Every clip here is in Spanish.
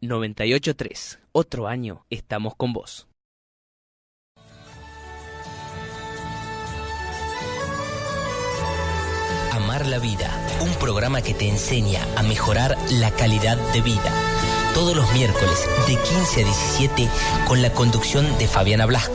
98.3. Otro año estamos con vos. Amar la vida, un programa que te enseña a mejorar la calidad de vida. Todos los miércoles de 15 a 17 con la conducción de Fabiana Blasco.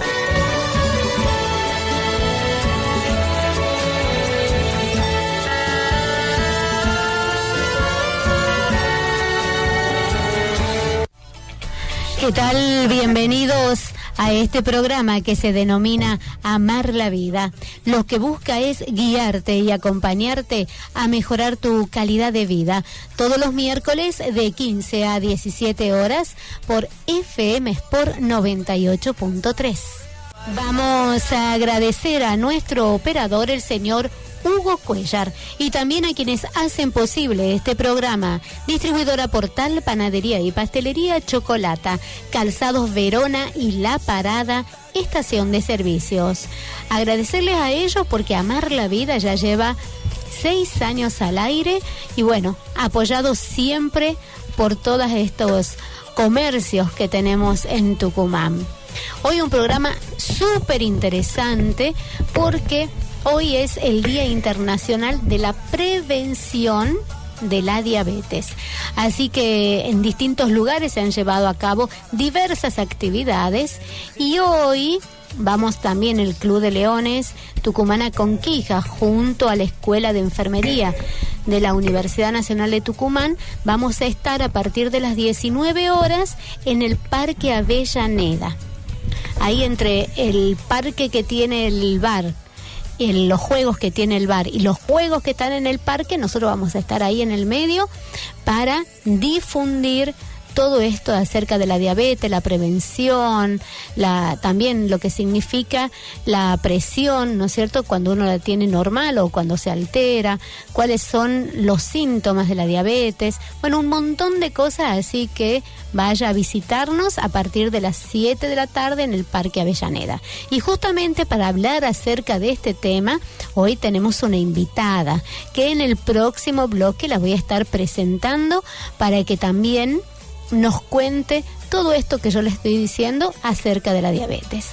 ¿Qué tal? Bienvenidos a este programa que se denomina Amar la Vida. Lo que busca es guiarte y acompañarte a mejorar tu calidad de vida. Todos los miércoles de 15 a 17 horas por FM Sport 98.3. Vamos a agradecer a nuestro operador, el señor Hugo Cuellar, y también a quienes hacen posible este programa: Distribuidora Portal, Panadería y Pastelería Chocolata, Calzados Verona y La Parada, Estación de Servicios. Agradecerles a ellos porque Amar la Vida ya lleva 6 años al aire y bueno, apoyado siempre por todos estos comercios que tenemos en Tucumán. Hoy un programa súper interesante porque hoy es el Día Internacional de la Prevención de la Diabetes. Así que en distintos lugares se han llevado a cabo diversas actividades y hoy vamos también el Club de Leones Tucumana Conquija junto a la Escuela de Enfermería de la Universidad Nacional de Tucumán. Vamos a estar a partir de las 19 horas en el Parque Avellaneda. Ahí entre el parque que tiene el bar, los juegos que tiene el bar y los juegos que están en el parque, nosotros vamos a estar ahí en el medio para difundir todo esto acerca de la diabetes, la prevención, también lo que significa la presión, ¿no es cierto?, cuando uno la tiene normal o cuando se altera, cuáles son los síntomas de la diabetes, bueno, un montón de cosas, así que vaya a visitarnos a partir de las 7 de la tarde en el Parque Avellaneda. Y justamente para hablar acerca de este tema, hoy tenemos una invitada que en el próximo bloque la voy a estar presentando para que también nos cuente todo esto que yo le estoy diciendo acerca de la diabetes.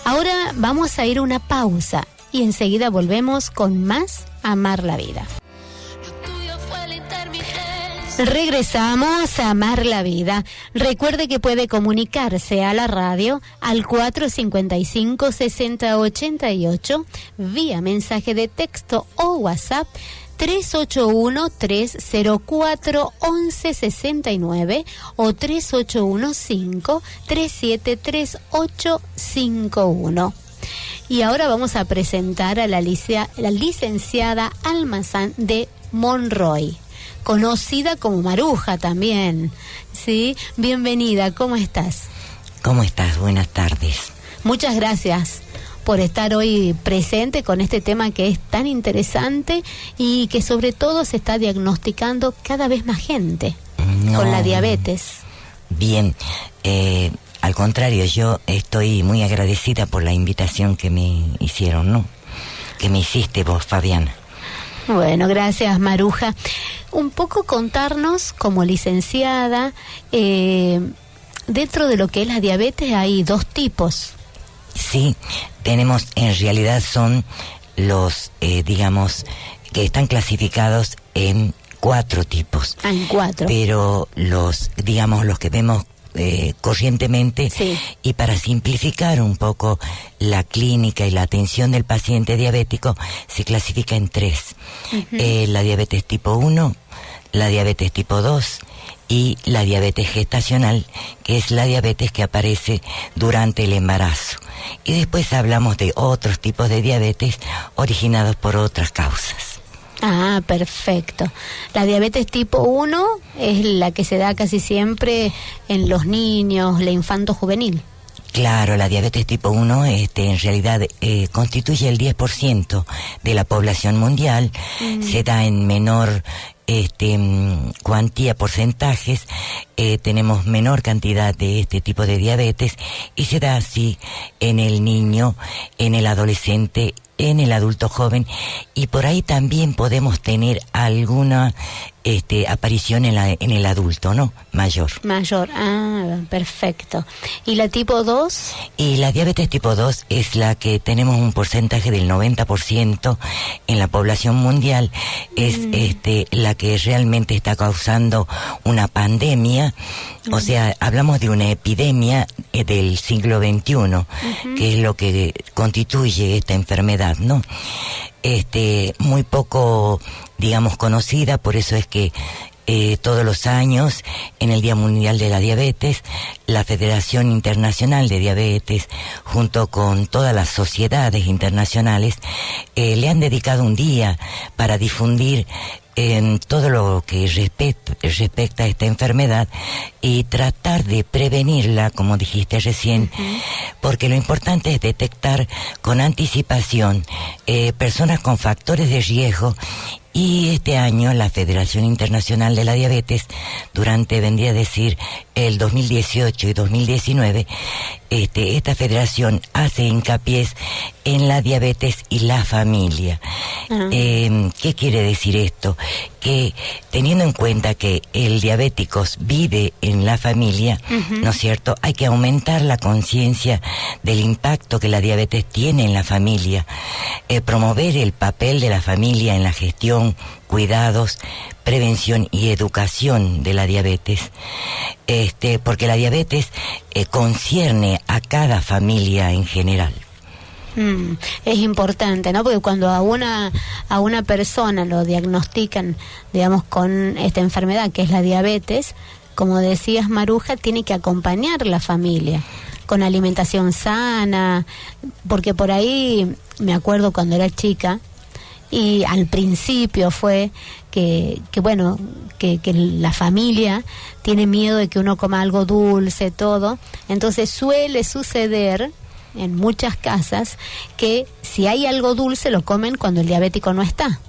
Ahora vamos a ir a una pausa y enseguida volvemos con más Amar la Vida. Regresamos a Amar la Vida. Recuerde que puede comunicarse a la radio al 455-6088 vía mensaje de texto o WhatsApp 381-304-1169 o 3815-373851. Y ahora vamos a presentar a la licenciada Almazán de Monroy, conocida como Maruja también, ¿sí? Bienvenida, ¿cómo estás? ¿Cómo estás? Buenas tardes. Muchas gracias por estar hoy presente con este tema que es tan interesante y que sobre todo se está diagnosticando cada vez más gente con la diabetes. Bien, al contrario, yo estoy muy agradecida por la invitación que me hicieron, ¿no? Que me hiciste vos, Fabiana. Bueno, gracias, Maruja. Un poco contarnos, como licenciada, dentro de lo que es la diabetes hay 2 tipos. Sí, tenemos, en realidad son los, digamos, que están clasificados en 4 tipos. Ah, en 4. Pero los que vemos corrientemente, sí. Y para simplificar un poco la clínica y la atención del paciente diabético, se clasifica en 3. Uh-huh. La diabetes tipo 1, la diabetes tipo 2 y la diabetes gestacional, que es la diabetes que aparece durante el embarazo. Y después hablamos de otros tipos de diabetes originados por otras causas. Ah, perfecto. La diabetes tipo 1 es la que se da casi siempre en los niños, la infanto-juvenil. Claro, la diabetes tipo 1 en realidad constituye el 10% de la población mundial. Se da en menor cuantía, porcentajes, tenemos menor cantidad de este tipo de diabetes y se da así en el niño, en el adolescente, en el adulto joven, y por ahí también podemos tener alguna aparición en el adulto, ¿no? Mayor. Mayor, perfecto. ¿Y la tipo 2? Y la diabetes tipo 2 es la que tenemos un porcentaje del 90% en la población mundial. Es la que realmente está causando una pandemia. O sea, hablamos de una epidemia del siglo XXI, que es lo que constituye esta enfermedad, ¿no? Muy poco, digamos, conocida, por eso es que todos los años, en el Día Mundial de la Diabetes, la Federación Internacional de Diabetes, junto con todas las sociedades internacionales, le han dedicado un día para difundir todo lo que respecta a esta enfermedad y tratar de prevenirla, como dijiste recién, porque lo importante es detectar con anticipación personas con factores de riesgo. Y este año la Federación Internacional de la Diabetes, vendría a decir el 2018 y 2019, esta federación hace hincapié en la diabetes y la familia. ¿Qué quiere decir esto? Que teniendo en cuenta que el diabético vive en la familia, ¿no es cierto? Hay que aumentar la conciencia del impacto que la diabetes tiene en la familia, promover el papel de la familia en la gestión, cuidados, prevención y educación de la diabetes, porque la diabetes concierne a cada familia en general. Es importante, ¿no? Porque cuando a una persona lo diagnostican, digamos, con esta enfermedad que es la diabetes, como decías, Maruja, tiene que acompañar la familia con alimentación sana, porque por ahí me acuerdo cuando era chica, y al principio fue que la familia tiene miedo de que uno coma algo dulce, todo. Entonces suele suceder en muchas casas que si hay algo dulce lo comen cuando el diabético no está.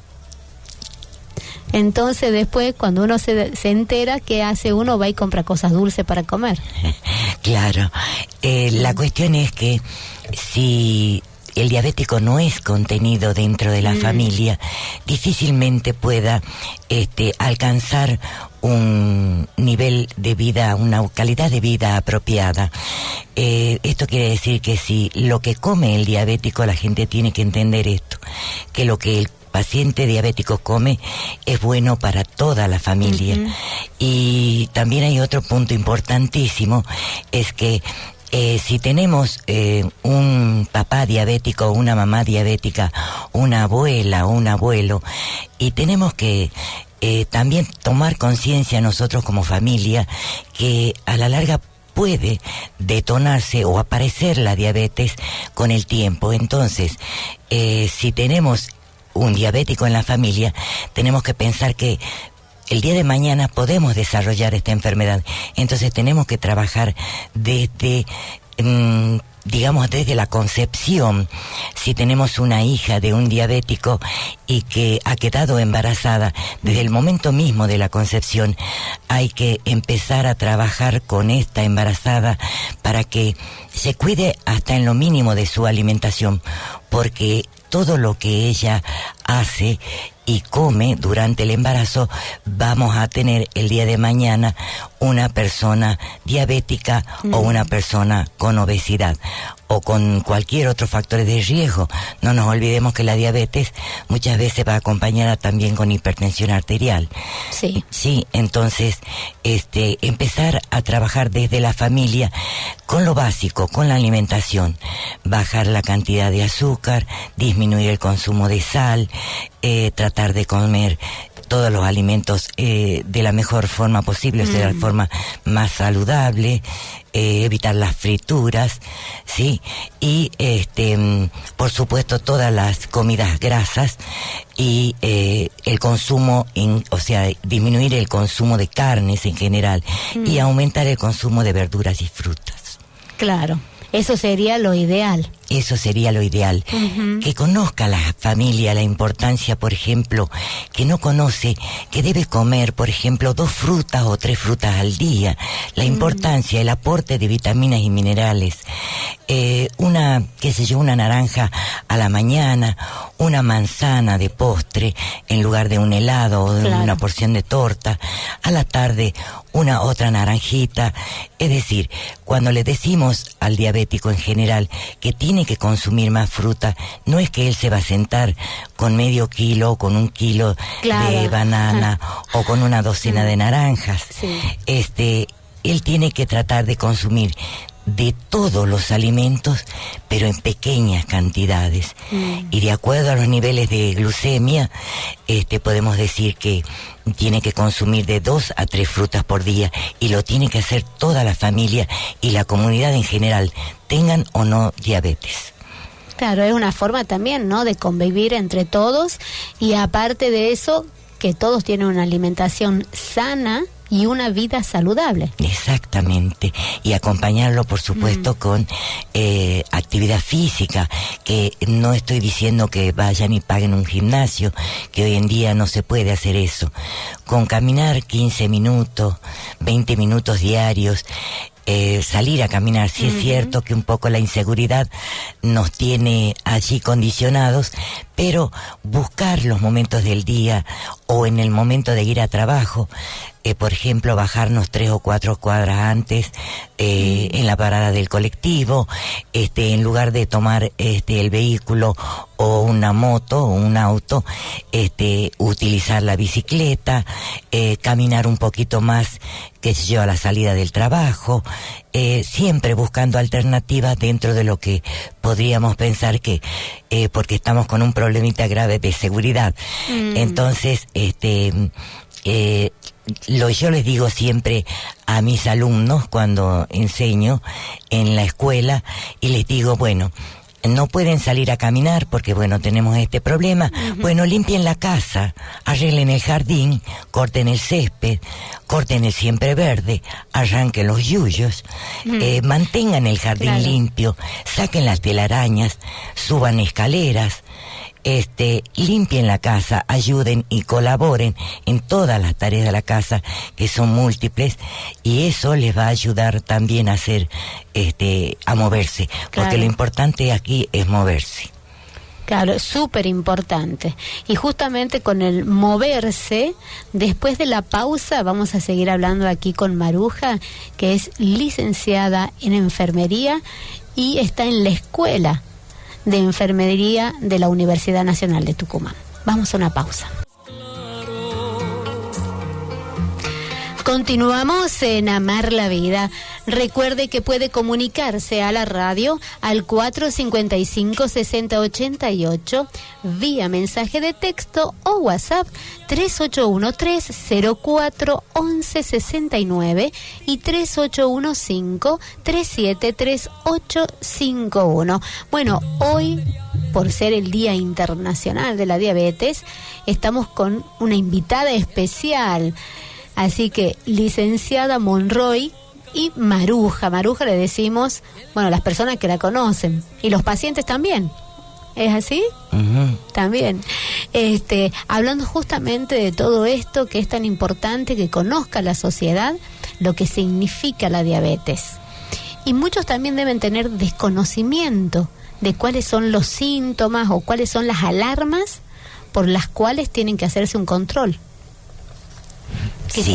Entonces después cuando uno se entera, ¿qué hace uno? Va y compra cosas dulces para comer. Claro, la cuestión es que si el diabético no es contenido dentro de la familia, difícilmente pueda alcanzar un nivel de vida, una calidad de vida apropiada. Esto quiere decir que si lo que come el diabético, la gente tiene que entender esto, que lo que el paciente diabético come es bueno para toda la familia. Y también hay otro punto importantísimo, es que si tenemos un papá diabético o una mamá diabética, una abuela o un abuelo, y tenemos que también tomar conciencia nosotros como familia que a la larga puede detonarse o aparecer la diabetes con el tiempo. Entonces, si tenemos un diabético en la familia, tenemos que pensar que el día de mañana podemos desarrollar esta enfermedad. Entonces tenemos que trabajar desde, desde la concepción. Si tenemos una hija de un diabético y que ha quedado embarazada, desde el momento mismo de la concepción hay que empezar a trabajar con esta embarazada para que se cuide hasta en lo mínimo de su alimentación, porque todo lo que ella hace y come durante el embarazo, vamos a tener el día de mañana una persona diabética o una persona con obesidad o con cualquier otro factor de riesgo. No nos olvidemos que la diabetes muchas veces va acompañada también con hipertensión arterial. Sí. Sí, entonces, empezar a trabajar desde la familia con lo básico, con la alimentación, bajar la cantidad de azúcar, disminuir el consumo de sal, tratar de comer todos los alimentos de la mejor forma posible, o sea, de la forma más saludable, evitar las frituras, ¿sí? Y, por supuesto, todas las comidas grasas y el consumo, disminuir el consumo de carnes en general y aumentar el consumo de verduras y frutas. Claro, eso sería lo ideal. eso sería lo ideal. Que conozca la familia la importancia, por ejemplo, que no conoce que debe comer, por ejemplo, 2 frutas o 3 frutas al día. La importancia, el aporte de vitaminas y minerales. Una naranja a la mañana, una manzana de postre en lugar de un helado o de una porción de torta. A la tarde, una otra naranjita. Es decir, cuando le decimos al diabético en general que tiene que consumir más fruta, no es que él se va a sentar con medio kilo o con 1 kilo de banana o con una docena de naranjas. Él tiene que tratar de consumir de todos los alimentos, pero en pequeñas cantidades. Y de acuerdo a los niveles de glucemia, podemos decir que tiene que consumir de 2 a 3 frutas por día, y lo tiene que hacer toda la familia y la comunidad en general, tengan o no diabetes. Claro, es una forma también, ¿no?, de convivir entre todos, y aparte de eso, que todos tienen una alimentación sana y una vida saludable. Exactamente, y acompañarlo, por supuesto, con actividad física, que no estoy diciendo que vayan y paguen un gimnasio, que hoy en día no se puede hacer eso. Con caminar 15 minutos, 20 minutos diarios, salir a caminar. Sí es cierto que un poco la inseguridad nos tiene allí condicionados, pero buscar los momentos del día o en el momento de ir a trabajo, por ejemplo, bajarnos 3 o 4 cuadras antes en la parada del colectivo, en lugar de tomar el vehículo o una moto o un auto, utilizar la bicicleta, caminar un poquito más, qué sé yo, a la salida del trabajo, siempre buscando alternativas dentro de lo que podríamos pensar que, porque estamos con un problemita grave de seguridad. Entonces, yo les digo siempre a mis alumnos cuando enseño en la escuela, y les digo, bueno, no pueden salir a caminar porque, bueno, tenemos este problema. Bueno, limpien la casa, arreglen el jardín, corten el césped, corten el siempre verde, arranquen los yuyos, mantengan el jardín limpio, saquen las telarañas, suban escaleras, limpien la casa, ayuden y colaboren en todas las tareas de la casa, que son múltiples, y eso les va a ayudar también a hacer, a moverse, porque lo importante aquí es moverse. Claro, es súper importante. Y justamente con el moverse, después de la pausa vamos a seguir hablando aquí con Maruja, que es licenciada en enfermería y está en la escuela de enfermería de la Universidad Nacional de Tucumán. Vamos a una pausa. Continuamos en Amar la Vida. Recuerde que puede comunicarse a la radio al 455-6088 vía mensaje de texto o WhatsApp 3813-04-1169 y 3815-373851. Bueno, hoy, por ser el Día Internacional de la Diabetes, estamos con una invitada especial. Así que, licenciada Monroy y Maruja. Maruja le decimos, bueno, las personas que la conocen. Y los pacientes también. ¿Es así? También. Hablando justamente de todo esto que es tan importante, que conozca la sociedad lo que significa la diabetes. Y muchos también deben tener desconocimiento de cuáles son los síntomas o cuáles son las alarmas por las cuales tienen que hacerse un control.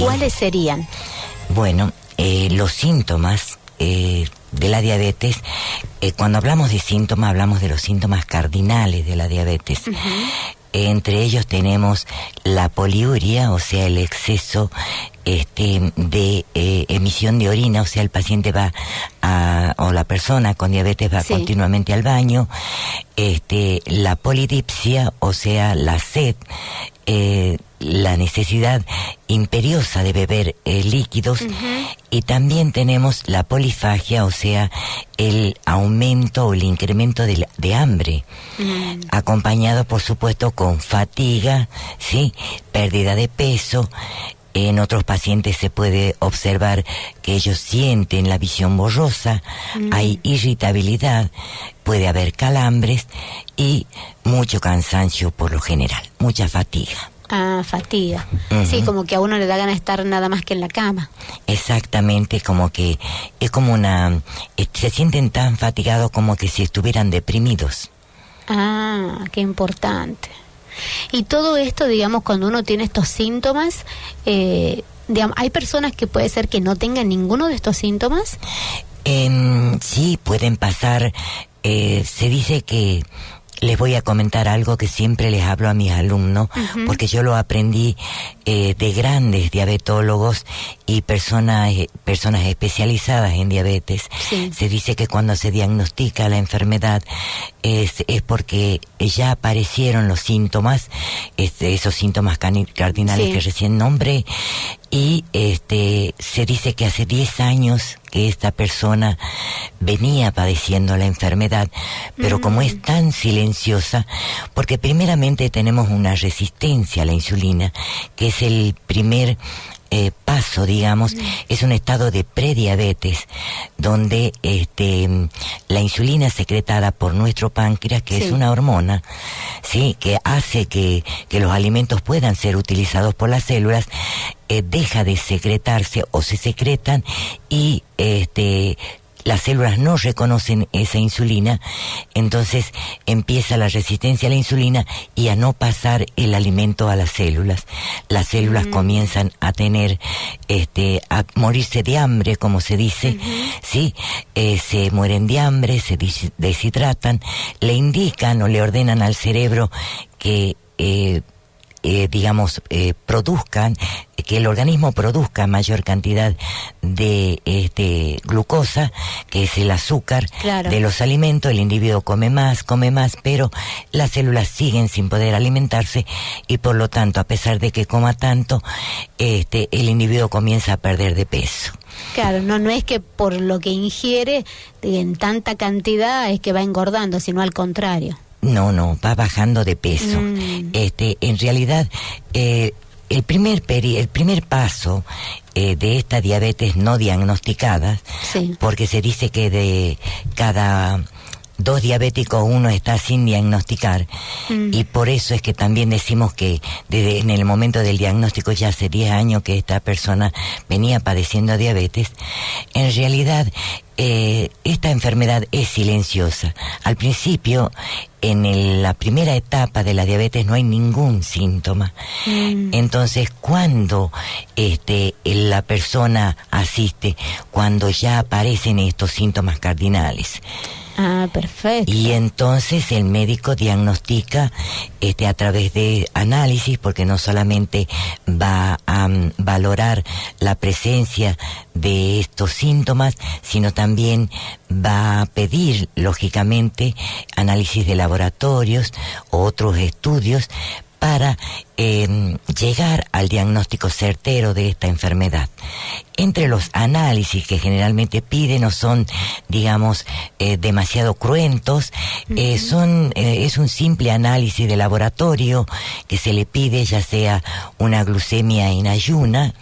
¿Cuáles serían? Bueno, los síntomas de la diabetes, cuando hablamos de síntomas, hablamos de los síntomas cardinales de la diabetes. Entre ellos tenemos la poliuria, o sea, el exceso de emisión de orina, o sea, el paciente va o la persona con diabetes va continuamente al baño. La polidipsia, o sea, la sed, la necesidad imperiosa de beber líquidos, y también tenemos la polifagia, o sea, el aumento o el incremento de hambre, acompañado por supuesto con fatiga, pérdida de peso, En otros pacientes se puede observar que ellos sienten la visión borrosa, hay irritabilidad, puede haber calambres y mucho cansancio por lo general, mucha fatiga. Fatiga. Sí, como que a uno le da ganas de estar nada más que en la cama. Exactamente, como que es como se sienten tan fatigados como que si estuvieran deprimidos. Qué importante. Y todo esto, digamos, cuando uno tiene estos síntomas, digamos, ¿hay personas que puede ser que no tengan ninguno de estos síntomas? Sí, pueden pasar. Se dice que les voy a comentar algo que siempre les hablo a mis alumnos, porque yo lo aprendí de grandes diabetólogos y personas especializadas en diabetes. Sí. Se dice que cuando se diagnostica la enfermedad es porque ya aparecieron los síntomas, esos síntomas cardinales que recién nombré, y se dice que hace 10 años que esta persona venía padeciendo la enfermedad, pero como es tan silenciosa, porque primeramente tenemos una resistencia a la insulina, que es el primer paso, digamos, es un estado de prediabetes, donde la insulina secretada por nuestro páncreas, que es una hormona, sí, que hace que los alimentos puedan ser utilizados por las células, deja de secretarse o se secretan y las células no reconocen esa insulina, entonces empieza la resistencia a la insulina y a no pasar el alimento a las células. Las células comienzan a tener, a morirse de hambre, como se dice, ¿sí? Se mueren de hambre, se deshidratan, le indican o le ordenan al cerebro que produzcan, que el organismo produzca mayor cantidad de glucosa, que es el azúcar de los alimentos. El individuo come más, pero las células siguen sin poder alimentarse y por lo tanto, a pesar de que coma tanto, el individuo comienza a perder de peso. Claro, no es que por lo que ingiere en tanta cantidad es que va engordando, sino al contrario. No, va bajando de peso. En realidad, el primer paso de esta diabetes no diagnosticada, porque se dice que de cada 2 diabéticos uno está sin diagnosticar, y por eso es que también decimos que en el momento del diagnóstico ya hace 10 años que esta persona venía padeciendo diabetes. En realidad esta enfermedad es silenciosa. Al principio, en la primera etapa de la diabetes no hay ningún síntoma. Entonces, cuando la persona asiste, cuando ya aparecen estos síntomas cardinales. Perfecto. Y entonces el médico diagnostica a través de análisis, porque no solamente va a valorar la presencia de estos síntomas, sino también va a pedir, lógicamente, análisis de laboratorios o otros estudios para llegar al diagnóstico certero de esta enfermedad. Entre los análisis que generalmente piden no son, digamos, demasiado cruentos, es un simple análisis de laboratorio que se le pide, ya sea una glucemia en ayuna,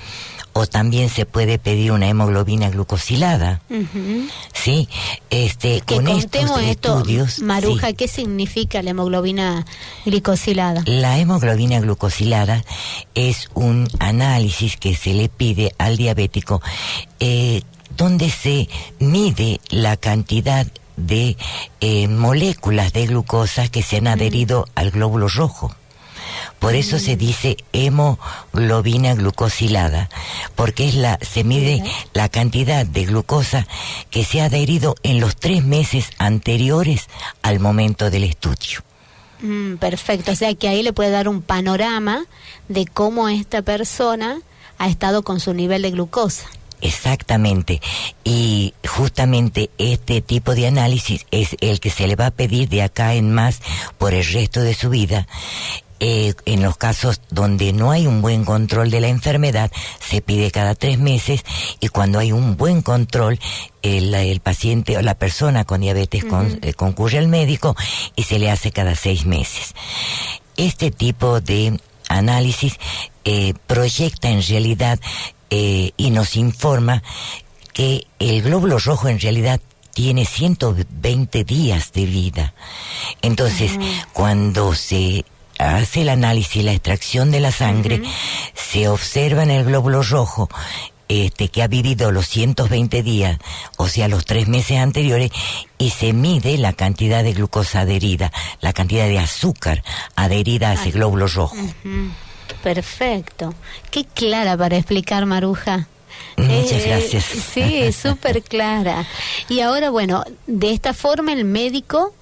o también se puede pedir una hemoglobina glucosilada. Sí, con estos estudios. Maruja, ¿qué significa la hemoglobina glicosilada? La hemoglobina glucosilada es un análisis que se le pide al diabético, donde se mide la cantidad de moléculas de glucosa que se han adherido al glóbulo rojo. Por eso se dice hemoglobina glucosilada, porque se mide la cantidad de glucosa que se ha adherido en los 3 meses anteriores al momento del estudio. Perfecto, o sea que ahí le puede dar un panorama de cómo esta persona ha estado con su nivel de glucosa. Exactamente, y justamente este tipo de análisis es el que se le va a pedir de acá en más por el resto de su vida. En los casos donde no hay un buen control de la enfermedad, se pide cada 3 meses, y cuando hay un buen control, el paciente o la persona con diabetes concurre al médico y se le hace cada 6 meses. Este tipo de análisis proyecta en realidad y nos informa que el glóbulo rojo en realidad tiene 120 días de vida. Entonces, cuando se hace el análisis, la extracción de la sangre, se observa en el glóbulo rojo que ha vivido los 120 días, o sea, los 3 meses anteriores, y se mide la cantidad de glucosa adherida, la cantidad de azúcar adherida a ese glóbulo rojo. Perfecto. Qué clara para explicar, Maruja. Muchas gracias. Sí, súper clara. Y ahora, bueno, de esta forma el médico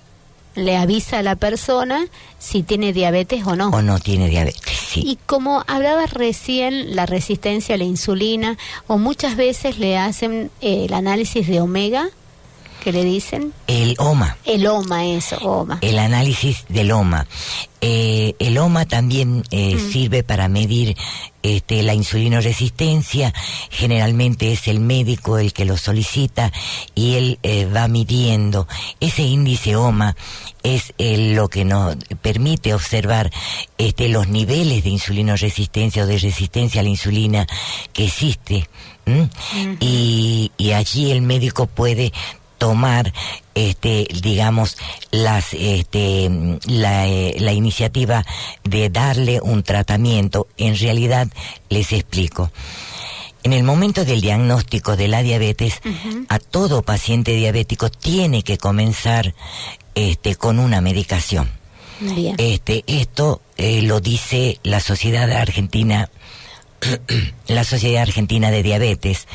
le avisa a la persona si tiene diabetes o no. O no tiene diabetes, sí. Y como hablabas recién, la resistencia a la insulina, o muchas veces le hacen el análisis de omega, ¿qué le dicen? El OMA. El OMA, eso, OMA. El análisis del OMA. El OMA también sirve para medir la insulinoresistencia. Generalmente es el médico el que lo solicita y él va midiendo. Ese índice OMA es lo que nos permite observar los niveles de insulinoresistencia o de resistencia a la insulina que existe. Y allí el médico puede tomar digamos la iniciativa de darle un tratamiento. En realidad, les explico. En el momento del diagnóstico de la diabetes, a todo paciente diabético tiene que comenzar con una medicación. Bien. Esto lo dice la Sociedad Argentina de Diabetes.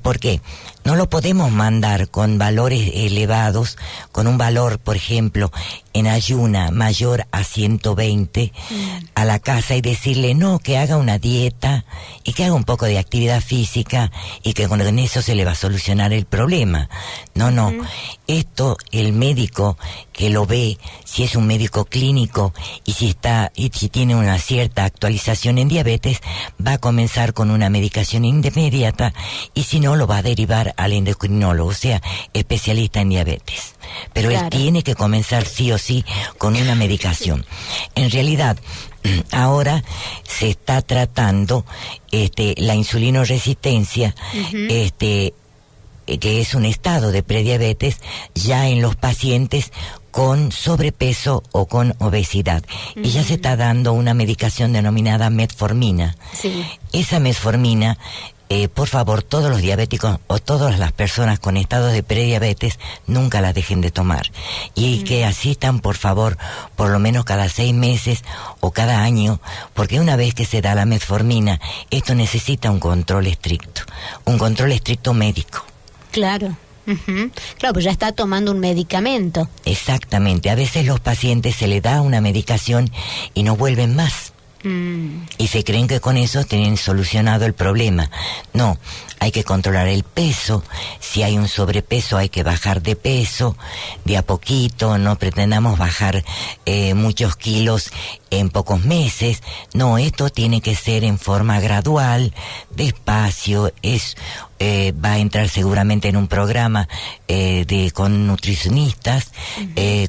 ¿Por qué? No lo podemos mandar con valores elevados, con un valor, por ejemplo, en ayuna mayor a 120 a la casa y decirle no, que haga una dieta y que haga un poco de actividad física y que con eso se le va a solucionar el problema. No. Esto el médico que lo ve, si es un médico clínico y si tiene una cierta actualización en diabetes, va a comenzar con una medicación inmediata y si no lo va a derivar al endocrinólogo, o sea, especialista en diabetes. Pero claro, él tiene que comenzar sí o sí con una medicación. En realidad, ahora se está tratando la insulinoresistencia, que es un estado de prediabetes ya en los pacientes con sobrepeso o con obesidad. Y ya se está dando una medicación denominada metformina. Sí. Esa metformina, por favor, todos los diabéticos o todas las personas con estados de prediabetes nunca la dejen de tomar. Y que asistan, por favor, por lo menos cada 6 meses o cada año, porque una vez que se da la metformina, esto necesita un control estricto médico. Claro. Claro, pues ya está tomando un medicamento. Exactamente. A veces los pacientes se les da una medicación y no vuelven más. Y se creen que con eso tienen solucionado el problema. No, hay que controlar el peso. Si hay un sobrepeso hay que bajar de peso de a poquito. No pretendamos bajar muchos kilos en pocos meses. No, esto tiene que ser en forma gradual, despacio. Va a entrar seguramente en un programa con nutricionistas,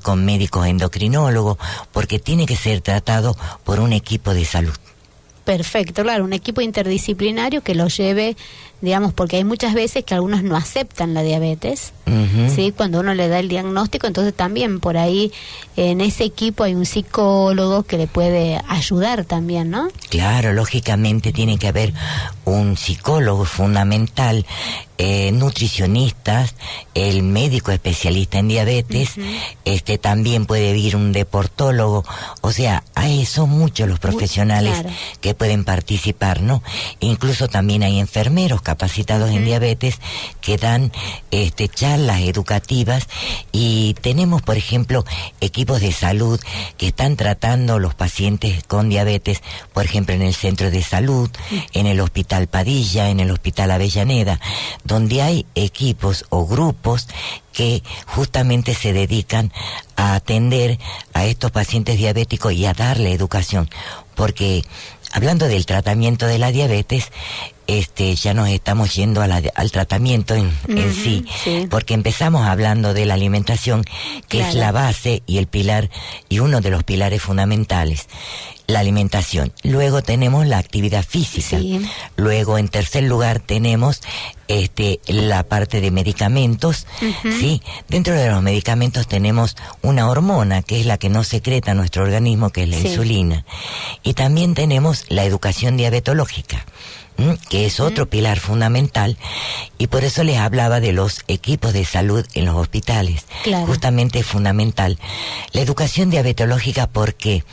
con médicos endocrinólogos, porque tiene que ser tratado por un equipo de salud. Perfecto, claro, un equipo interdisciplinario que lo lleve, digamos, porque hay muchas veces que algunos no aceptan la diabetes, ¿sí? Cuando uno le da el diagnóstico, entonces también por ahí en ese equipo hay un psicólogo que le puede ayudar también, ¿no? Claro, lógicamente tiene que haber un psicólogo fundamental, nutricionistas, el médico especialista en diabetes, también puede ir un deportólogo, o sea, son muchos los profesionales que pueden participar, ¿no? Incluso también hay enfermeros capacitados en diabetes que dan charlas educativas y tenemos, por ejemplo, equipos de salud que están tratando los pacientes con diabetes, por ejemplo, en el centro de salud, en el Hospital Padilla, en el Hospital Avellaneda, donde hay equipos o grupos que justamente se dedican a atender a estos pacientes diabéticos y a darle educación, porque hablando del tratamiento de la diabetes, ya nos estamos yendo al tratamiento en sí, porque empezamos hablando de la alimentación, que es la base y el pilar, y uno de los pilares fundamentales, la alimentación. Luego tenemos la actividad física. Luego, en tercer lugar, tenemos la parte de medicamentos, ¿sí? Dentro de los medicamentos tenemos una hormona, que es la que no secreta nuestro organismo, que es la insulina. Y también tenemos la educación diabetológica, que es otro pilar fundamental, y por eso les hablaba de los equipos de salud en los hospitales. Justamente es fundamental. La educación diabetológica, ¿por qué?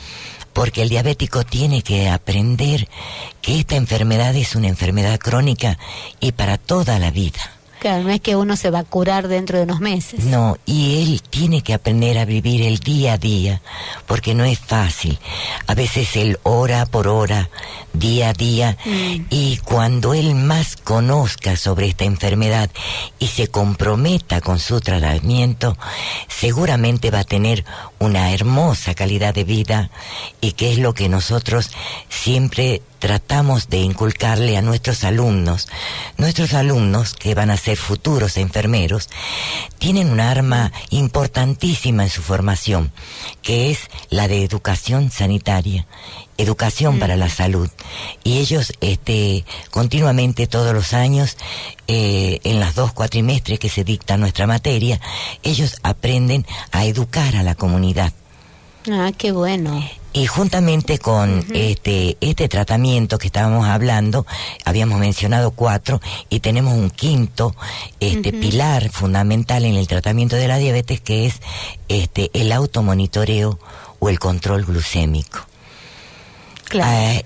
Porque el diabético tiene que aprender que esta enfermedad es una enfermedad crónica y para toda la vida. Claro, no es que uno se va a curar dentro de unos meses. No, y él tiene que aprender a vivir el día a día, porque no es fácil. A veces él hora por hora, día a día, y cuando él más conozca sobre esta enfermedad y se comprometa con su tratamiento, seguramente va a tener una hermosa calidad de vida, y que es lo que nosotros siempre tratamos de inculcarle a nuestros alumnos. Nuestros alumnos, que van a ser futuros enfermeros, tienen un arma importantísima en su formación, que es la de educación sanitaria, educación para la salud. Y ellos continuamente, todos los años, en las 2 cuatrimestres que se dicta nuestra materia, ellos aprenden a educar a la comunidad. Ah, qué bueno. Y juntamente con este tratamiento que estábamos hablando, habíamos mencionado 4, y tenemos un quinto pilar fundamental en el tratamiento de la diabetes, que es el automonitoreo o el control glucémico.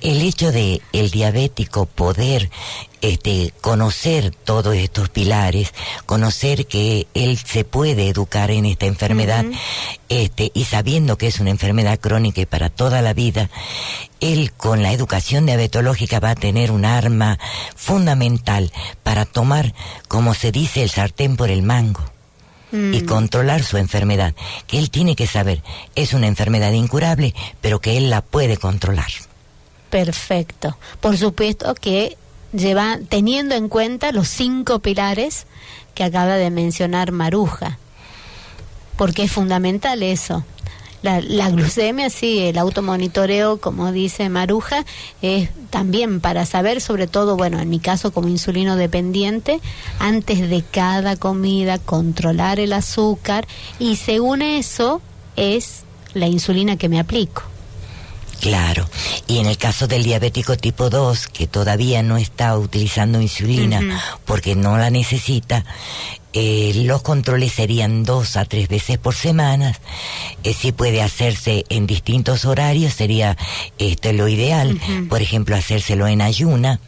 El hecho de el diabético poder conocer todos estos pilares, conocer que él se puede educar en esta enfermedad, y sabiendo que es una enfermedad crónica y para toda la vida, él con la educación diabetológica va a tener un arma fundamental para tomar, como se dice, el sartén por el mango. Y controlar su enfermedad, que él tiene que saber, es una enfermedad incurable, pero que él la puede controlar. Perfecto. Por supuesto que teniendo en cuenta los 5 pilares que acaba de mencionar Maruja, porque es fundamental eso. La glucemia, sí, el automonitoreo, como dice Maruja, es también para saber, sobre todo, bueno, en mi caso como insulino dependiente, antes de cada comida, controlar el azúcar, y según eso es la insulina que me aplico. Claro, y en el caso del diabético tipo 2, que todavía no está utilizando insulina porque no la necesita, los controles serían 2 a 3 veces por semana. Si puede hacerse en distintos horarios, sería lo ideal. Por ejemplo, hacérselo en ayuna,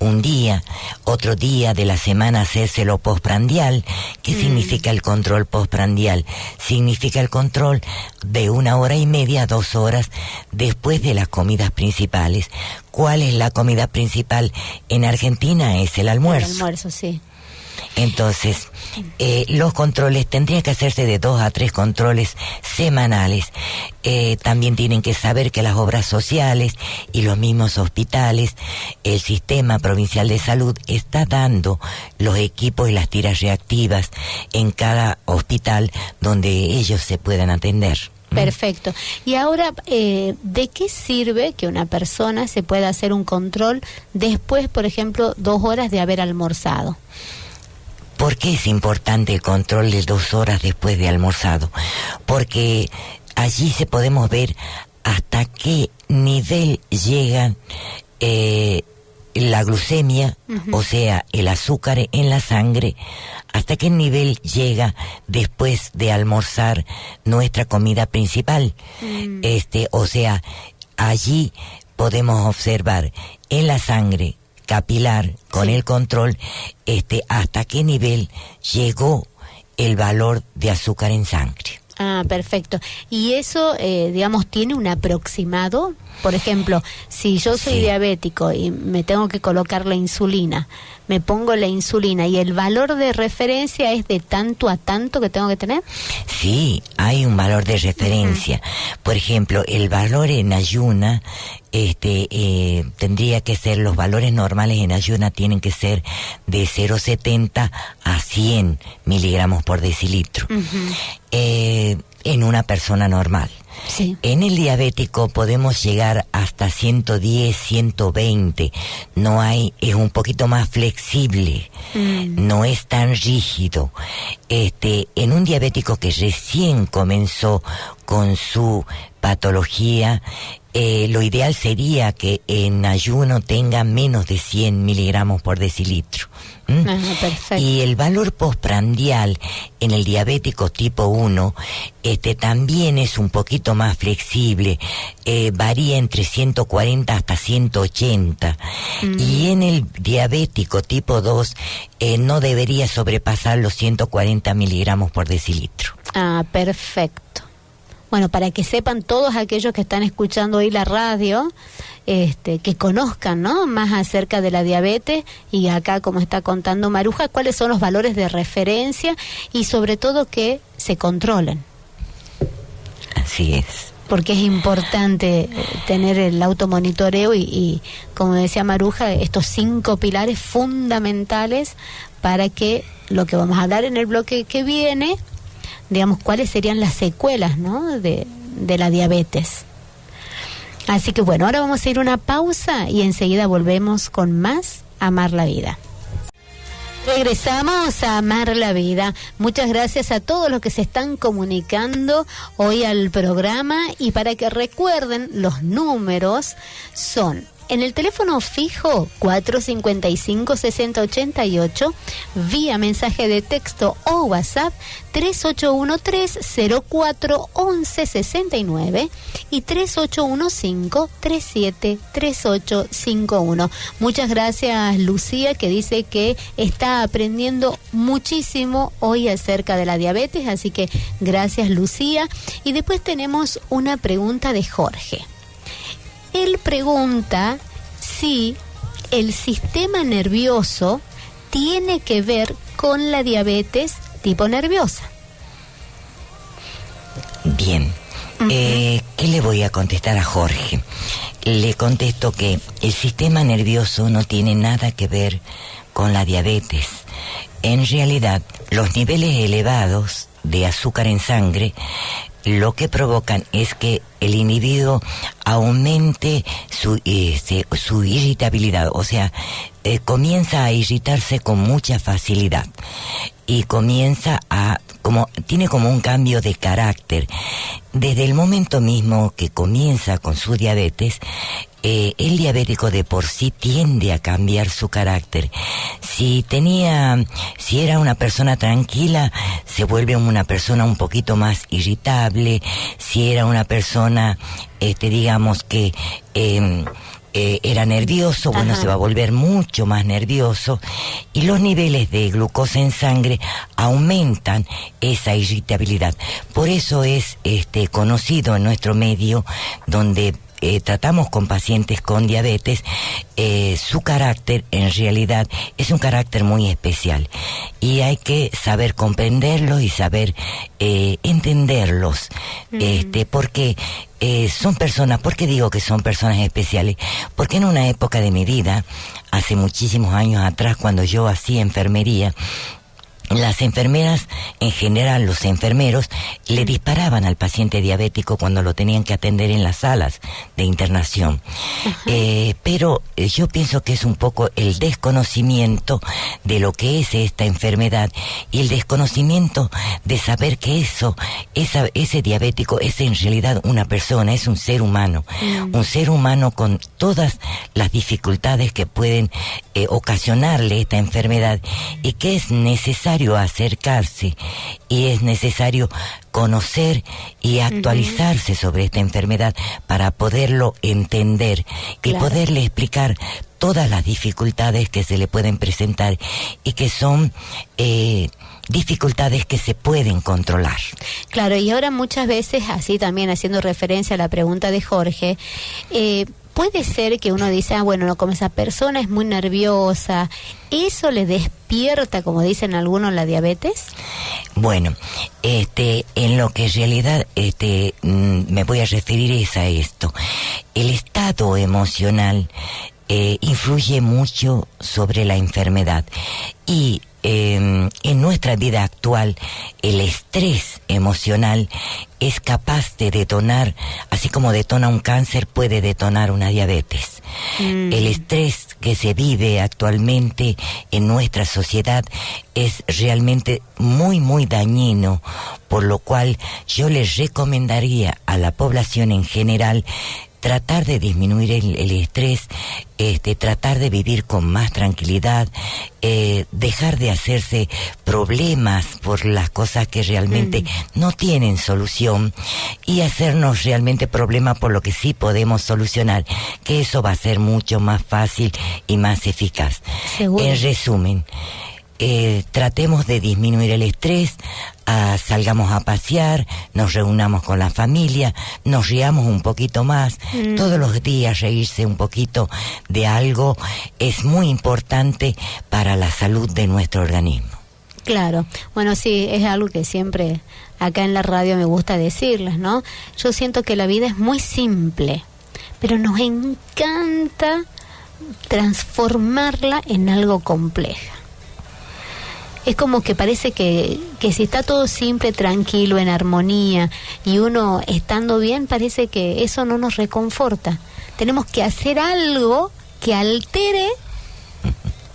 un día, otro día de la semana hacérselo postprandial. ¿Qué significa el control postprandial? Significa el control de 1 hora y media a 2 horas después de las comidas principales. ¿Cuál es la comida principal en Argentina? Es el almuerzo. El almuerzo, sí. Entonces, los controles tendrían que hacerse de 2 a 3 controles semanales. También tienen que saber que las obras sociales y los mismos hospitales, el sistema provincial de salud está dando los equipos y las tiras reactivas en cada hospital donde ellos se puedan atender. Perfecto. Y ahora, ¿de qué sirve que una persona se pueda hacer un control después, por ejemplo, 2 horas de haber almorzado? ¿Por qué es importante el control de 2 horas después de almorzado? Porque allí podemos ver hasta qué nivel llega la glucemia, o sea, el azúcar en la sangre, hasta qué nivel llega después de almorzar nuestra comida principal. O sea, allí podemos observar en la sangre capilar, con el control, hasta qué nivel llegó el valor de azúcar en sangre. Ah, perfecto. ¿Y eso, digamos, tiene un aproximado? Por ejemplo, si yo soy diabético y me tengo que colocar la insulina, me pongo la insulina y el valor de referencia es de tanto a tanto que tengo que tener. Sí, hay un valor de referencia. Por ejemplo, el valor en ayuna, tendría que ser, los valores normales en ayuna tienen que ser de 0,70 a 100 miligramos por decilitro. En una persona normal. Sí. En el diabético podemos llegar hasta 110, 120. Es un poquito más flexible. No es tan rígido. En un diabético que recién comenzó con su patología, lo ideal sería que en ayuno tenga menos de 100 miligramos por decilitro. Perfecto. Y el valor postprandial en el diabético tipo 1 también es un poquito más flexible, varía entre 140 hasta 180. Y en el diabético tipo 2 no debería sobrepasar los 140 miligramos por decilitro. Perfecto. Bueno, para que sepan todos aquellos que están escuchando hoy la radio, que conozcan, ¿no?, más acerca de la diabetes, y acá, como está contando Maruja, cuáles son los valores de referencia y sobre todo que se controlen. Así es. Porque es importante tener el automonitoreo y, como decía Maruja, estos 5 pilares fundamentales para que lo que vamos a hablar en el bloque que viene, digamos, cuáles serían las secuelas, ¿no?, de la diabetes. Así que bueno, ahora vamos a ir a una pausa y enseguida volvemos con más Amar la Vida. Regresamos a Amar la Vida. Muchas gracias a todos los que se están comunicando hoy al programa, y para que recuerden, los números son: en el teléfono fijo 455-6088, vía mensaje de texto o WhatsApp 3813-041169 y 3815-373851. Muchas gracias, Lucía, que dice que está aprendiendo muchísimo hoy acerca de la diabetes, así que gracias, Lucía. Y después tenemos una pregunta de Jorge. Él pregunta si el sistema nervioso tiene que ver con la diabetes tipo nerviosa. Bien. ¿Qué le voy a contestar a Jorge? Le contesto que el sistema nervioso no tiene nada que ver con la diabetes. En realidad, los niveles elevados de azúcar en sangre lo que provocan es que el individuo aumente su irritabilidad, o sea, comienza a irritarse con mucha facilidad y tiene como un cambio de carácter. Desde el momento mismo que comienza con su diabetes, el diabético de por sí tiende a cambiar su carácter. Si era una persona tranquila, se vuelve una persona un poquito más irritable. Si era una persona, digamos que era nervioso, bueno, se va a volver mucho más nervioso, y los niveles de glucosa en sangre aumentan esa irritabilidad. Por eso es conocido en nuestro medio, donde tratamos con pacientes con diabetes, su carácter en realidad es un carácter muy especial, y hay que saber comprenderlos y saber entenderlos, porque son personas. ¿Por qué digo que son personas especiales? Porque en una época de mi vida, hace muchísimos años atrás, cuando yo hacía enfermería, las enfermeras, en general los enfermeros, le disparaban al paciente diabético cuando lo tenían que atender en las salas de internación. Pero yo pienso que es un poco el desconocimiento de lo que es esta enfermedad, y el desconocimiento de saber que ese diabético es en realidad una persona, es un ser humano, un ser humano con todas las dificultades que pueden ocasionarle esta enfermedad, y que es necesario acercarse y es necesario conocer y actualizarse sobre esta enfermedad para poderlo entender y poderle explicar todas las dificultades que se le pueden presentar y que son dificultades que se pueden controlar. Claro, y ahora muchas veces, así también haciendo referencia a la pregunta de Jorge, puede ser que uno dice, bueno, no, como esa persona es muy nerviosa, ¿eso le despierta, como dicen algunos, la diabetes? Bueno, en lo que en realidad me voy a referir es a esto. El estado emocional influye mucho sobre la enfermedad y en nuestra vida actual el estrés emocional es capaz de detonar, así como detona un cáncer, puede detonar una diabetes. El estrés que se vive actualmente en nuestra sociedad es realmente muy, muy dañino, por lo cual yo les recomendaría a la población en general tratar de disminuir el estrés, tratar de vivir con más tranquilidad, dejar de hacerse problemas por las cosas que realmente no tienen solución y hacernos realmente problemas por lo que sí podemos solucionar, que eso va a ser mucho más fácil y más eficaz. ¿Seguro? En resumen, tratemos de disminuir el estrés, salgamos a pasear, nos reunamos con la familia, nos riamos un poquito más, todos los días reírse un poquito de algo es muy importante para la salud de nuestro organismo. Claro, bueno, sí, es algo que siempre acá en la radio me gusta decirles, ¿no? Yo siento que la vida es muy simple, pero nos encanta transformarla en algo compleja. Es como que parece que si está todo simple, tranquilo, en armonía, y uno estando bien, parece que eso no nos reconforta. Tenemos que hacer algo que altere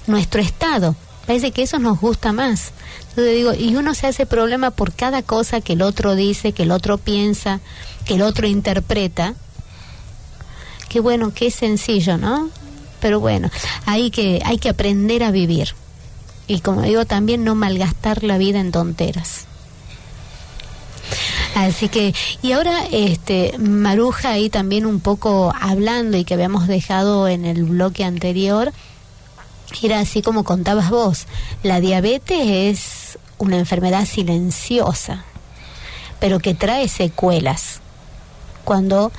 nuestro estado. Parece que eso nos gusta más. Entonces digo, y uno se hace problema por cada cosa que el otro dice, que el otro piensa, que el otro interpreta. Qué bueno, qué sencillo, ¿no? Pero bueno, hay que aprender a vivir. Y como digo, también no malgastar la vida en tonteras. Así que, y ahora Maruja ahí también un poco hablando, y que habíamos dejado en el bloque anterior, era así como contabas vos, la diabetes es una enfermedad silenciosa, pero que trae secuelas. Cuando,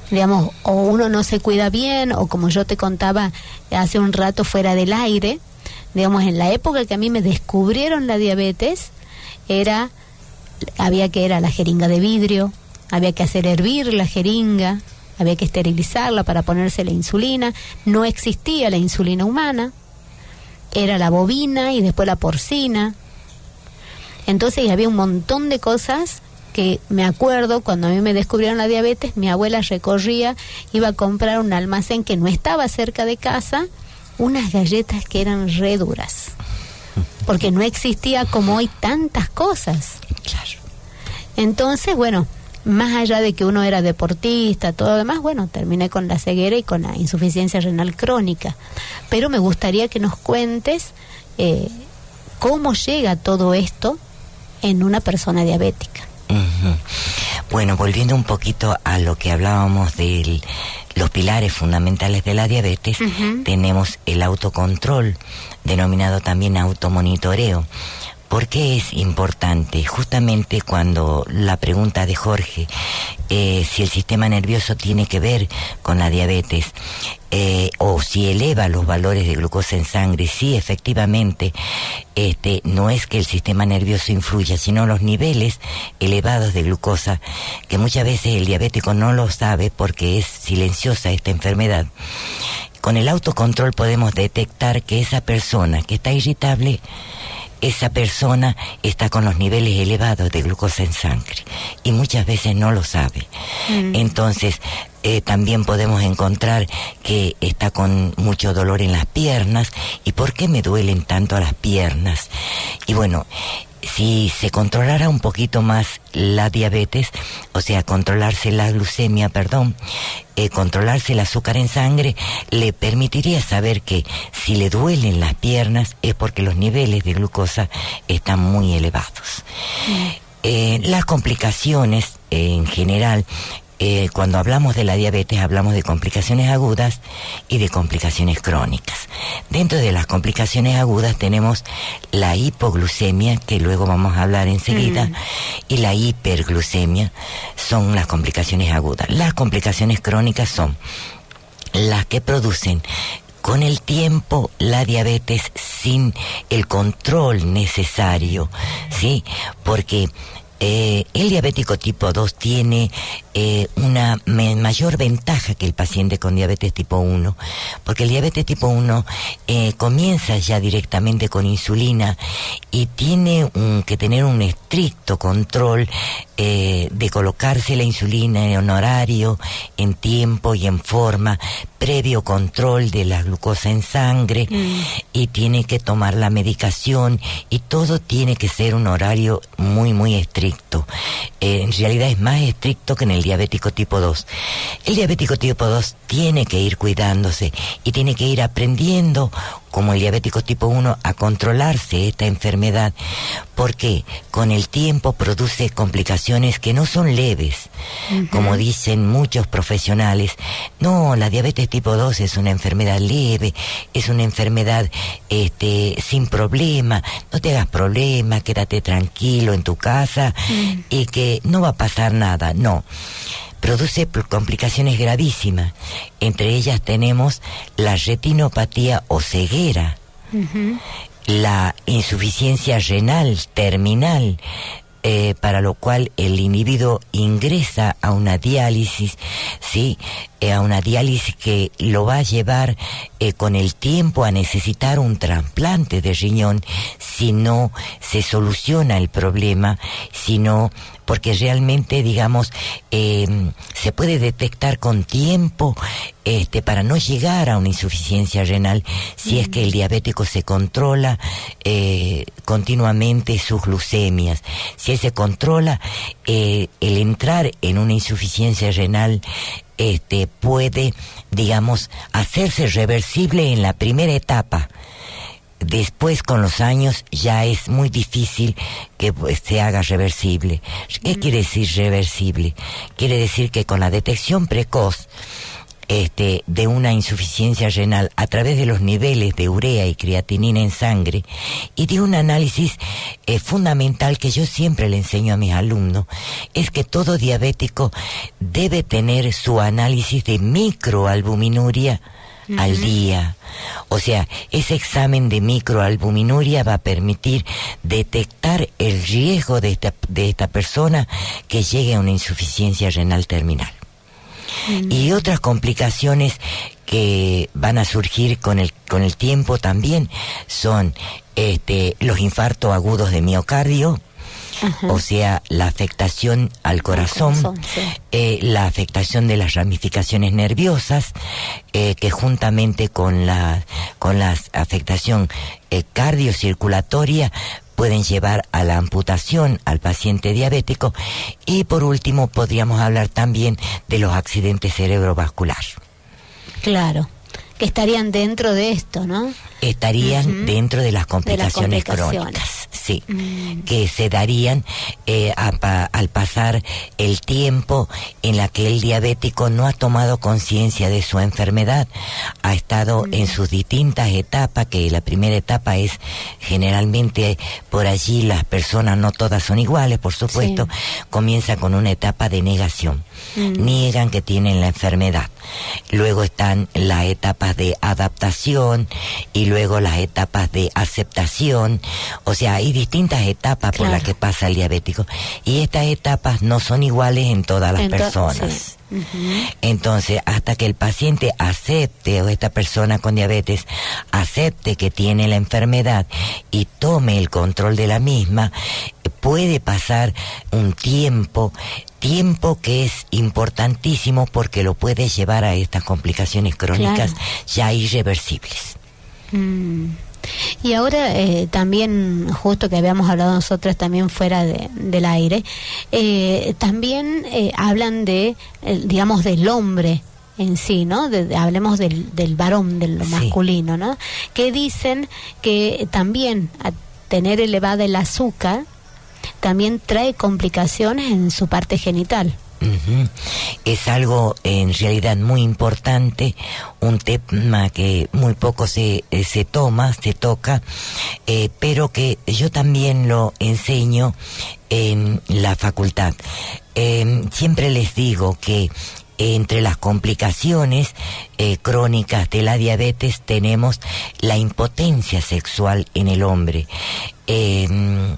digamos, o uno no se cuida bien, o como yo te contaba hace un rato fuera del aire, digamos, en la época que a mí me descubrieron la diabetes, había que la jeringa de vidrio, había que hacer hervir la jeringa, había que esterilizarla para ponerse la insulina, no existía la insulina humana, era la bovina y después la porcina. Entonces había un montón de cosas que me acuerdo cuando a mí me descubrieron la diabetes, mi abuela recorría, iba a comprar un almacén que no estaba cerca de casa, unas galletas que eran re duras, porque no existía como hoy tantas cosas. Claro. Entonces, bueno, más allá de que uno era deportista, todo lo demás, bueno, terminé con la ceguera y con la insuficiencia renal crónica. Pero me gustaría que nos cuentes cómo llega todo esto en una persona diabética. Bueno, volviendo un poquito a lo que hablábamos de los pilares fundamentales de la diabetes, tenemos el autocontrol, denominado también automonitoreo. ¿Por qué es importante? Justamente cuando la pregunta de Jorge, si el sistema nervioso tiene que ver con la diabetes, o si eleva los valores de glucosa en sangre, sí, efectivamente, no es que el sistema nervioso influya, sino los niveles elevados de glucosa, que muchas veces el diabético no lo sabe porque es silenciosa esta enfermedad. Con el autocontrol podemos detectar que esa persona que está irritable, esa persona está con los niveles elevados de glucosa en sangre y muchas veces no lo sabe. Entonces también podemos encontrar que está con mucho dolor en las piernas. ¿Y por qué me duelen tanto las piernas? Y bueno, si se controlara un poquito más la diabetes, o sea, controlarse la glucemia, controlarse el azúcar en sangre, le permitiría saber que si le duelen las piernas es porque los niveles de glucosa están muy elevados. Las complicaciones en general cuando hablamos de la diabetes hablamos de complicaciones agudas y de complicaciones crónicas. Dentro de las complicaciones agudas tenemos la hipoglucemia, que luego vamos a hablar enseguida, y la hiperglucemia, son las complicaciones agudas. Las complicaciones crónicas son las que producen con el tiempo la diabetes sin el control necesario, ¿sí? Porque el diabético tipo 2 tiene una mayor ventaja que el paciente con diabetes tipo 1, porque el diabetes tipo 1 comienza ya directamente con insulina y tiene que tener un estricto control de colocarse la insulina en horario, en tiempo y en forma, previo control de la glucosa en sangre, y tiene que tomar la medicación, y todo tiene que ser un horario muy, muy estricto. En realidad es más estricto que en el diabético tipo 2. El diabético tipo 2 tiene que ir cuidándose y tiene que ir aprendiendo, como el diabético tipo 1, a controlarse esta enfermedad, porque con el tiempo produce complicaciones que no son leves, como dicen muchos profesionales. No, la diabetes tipo 2 es una enfermedad leve, es una enfermedad sin problema, no te hagas problema, quédate tranquilo en tu casa y que no va a pasar nada. No, produce complicaciones gravísimas. Entre ellas tenemos la retinopatía o ceguera, la insuficiencia renal terminal, para lo cual el individuo ingresa a una diálisis, ¿sí? A una diálisis que lo va a llevar con el tiempo a necesitar un trasplante de riñón si no se soluciona el problema, sino porque realmente, digamos, se puede detectar con tiempo para no llegar a una insuficiencia renal si es que el diabético se controla continuamente sus glucemias. Si él se controla, el entrar en una insuficiencia renal puede, digamos, hacerse reversible en la primera etapa. Después, con los años, ya es muy difícil que se haga reversible. ¿Qué quiere decir reversible? Quiere decir que con la detección precoz de una insuficiencia renal a través de los niveles de urea y creatinina en sangre y de un análisis fundamental que yo siempre le enseño a mis alumnos, es que todo diabético debe tener su análisis de microalbuminuria al día. O sea, ese examen de microalbuminuria va a permitir detectar el riesgo de esta persona que llegue a una insuficiencia renal terminal. Y otras complicaciones que van a surgir con el tiempo también son los infartos agudos de miocardio, o sea, la afectación al corazón, la afectación de las ramificaciones nerviosas, que juntamente con la afectación cardiocirculatoria pueden llevar a la amputación al paciente diabético. Y por último podríamos hablar también de los accidentes cerebrovasculares. Claro, que estarían dentro de esto, ¿no? Estarían dentro de las complicaciones crónicas, sí, que se darían al pasar el tiempo en la que el diabético no ha tomado conciencia de su enfermedad, ha estado en sus distintas etapas, que la primera etapa es generalmente, por allí las personas no todas son iguales, por supuesto, comienza con una etapa de negación, niegan que tienen la enfermedad, luego están las etapas de adaptación y luego las etapas de aceptación. O sea, hay distintas etapas por las que pasa el diabético, y estas etapas no son iguales en todas las personas. Entonces, hasta que el paciente acepte, o esta persona con diabetes acepte que tiene la enfermedad y tome el control de la misma, puede pasar un tiempo que es importantísimo, porque lo puede llevar a estas complicaciones crónicas ya irreversibles. Y ahora también, justo que habíamos hablado nosotros también fuera del aire, también hablan de, digamos, del hombre en sí, ¿no? Hablemos del varón, de lo masculino, ¿no? Que dicen que también a tener elevada el azúcar también trae complicaciones en su parte genital. Es algo en realidad muy importante, un tema que muy poco se toca, pero que yo también lo enseño en la facultad. Siempre les digo que entre las complicaciones crónicas de la diabetes tenemos la impotencia sexual en el hombre. El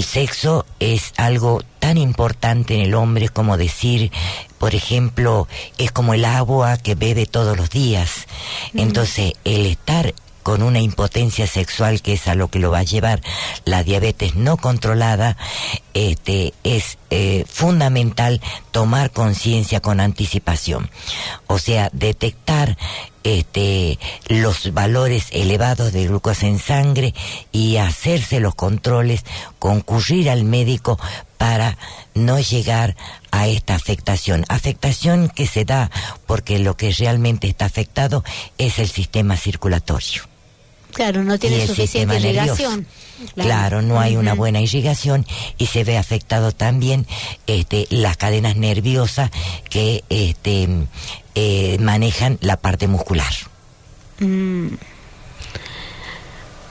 sexo es algo tan importante en el hombre como decir, por ejemplo, es como el agua que bebe todos los días. Entonces, el estar con una impotencia sexual, que es a lo que lo va a llevar la diabetes no controlada, es fundamental tomar conciencia con anticipación. O sea, detectar los valores elevados de glucosa en sangre y hacerse los controles, concurrir al médico para no llegar a esta afectación que se da porque lo que realmente está afectado es el sistema circulatorio. Claro, no tiene suficiente irrigación. Claro, no hay una buena irrigación y se ve afectado también las cadenas nerviosas que manejan la parte muscular.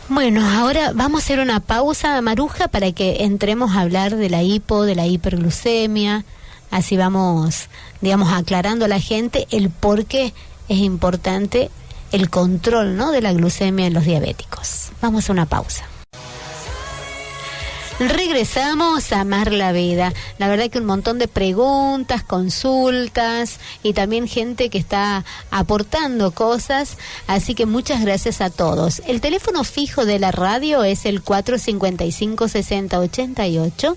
Bueno, ahora vamos a hacer una pausa, Maruja, para que entremos a hablar de la de la hiperglucemia. Así vamos, digamos, aclarando a la gente el por qué es importante el control, ¿no?, de la glucemia en los diabéticos. Vamos a una pausa. Regresamos a Amar la Vida. La verdad que un montón de preguntas, consultas y también gente que está aportando cosas, así que muchas gracias a todos. El teléfono fijo de la radio es el 455-6088,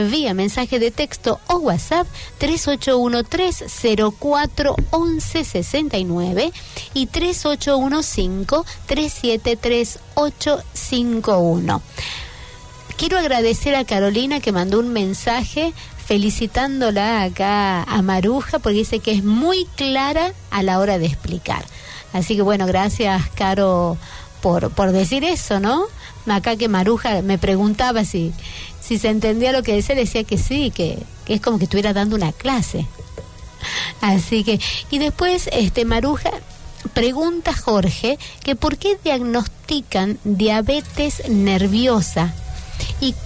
vía mensaje de texto o WhatsApp 3813-041169 y 3815-373851. Quiero agradecer a Carolina, que mandó un mensaje felicitándola acá a Maruja, porque dice que es muy clara a la hora de explicar. Así que bueno, gracias, Caro, por decir eso, ¿no? Acá que Maruja me preguntaba si se entendía lo que decía que sí, que es como que estuviera dando una clase. Así que, y después Maruja pregunta a Jorge que por qué diagnostican diabetes nerviosa. ¿Y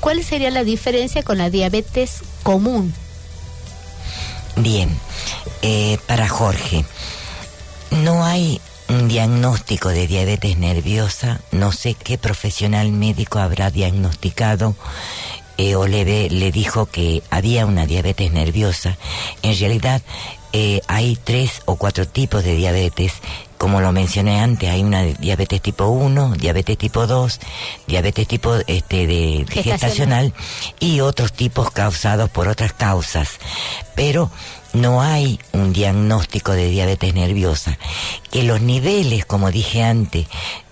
cuál sería la diferencia con la diabetes común? Bien, para Jorge, no hay un diagnóstico de diabetes nerviosa. No sé qué profesional médico habrá diagnosticado o le dijo que había una diabetes nerviosa. En realidad hay 3 o 4 tipos de diabetes. Como lo mencioné antes, hay una diabetes tipo 1, diabetes tipo 2, diabetes tipo de gestacional y otros tipos causados por otras causas. Pero no hay un diagnóstico de diabetes nerviosa. Que los niveles, como dije antes,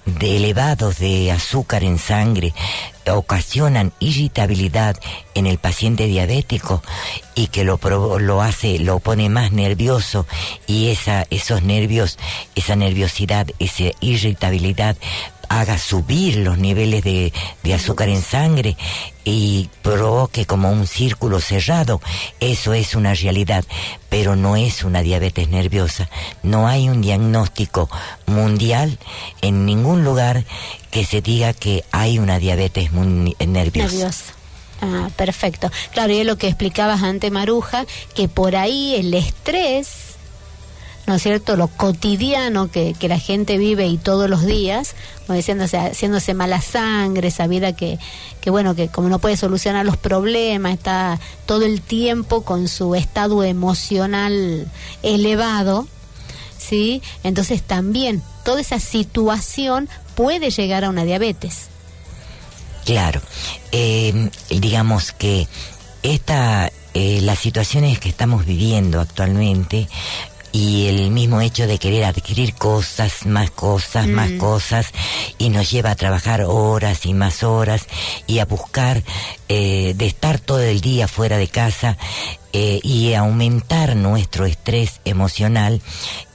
de elevados de azúcar en sangre ocasionan irritabilidad en el paciente diabético y que lo pone más nervioso, y esos nervios, esa nerviosidad, esa irritabilidad haga subir los niveles de azúcar en sangre y provoque como un círculo cerrado. Eso es una realidad, pero no es una diabetes nerviosa. No hay un diagnóstico mundial en ningún lugar que se diga que hay una diabetes nerviosa. Ah, perfecto. Claro, y es lo que explicabas antes, Maruja, que por ahí el estrés, ¿no es cierto?, lo cotidiano que la gente vive y todos los días, como diciéndose, haciéndose mala sangre, esa vida que bueno, que como no puede solucionar los problemas, está todo el tiempo con su estado emocional elevado, ¿sí? Entonces también toda esa situación puede llegar a una diabetes. Claro, digamos que las situaciones que estamos viviendo actualmente y el mismo hecho de querer adquirir más cosas, y nos lleva a trabajar horas y más horas y a buscar de estar todo el día fuera de casa, y aumentar nuestro estrés emocional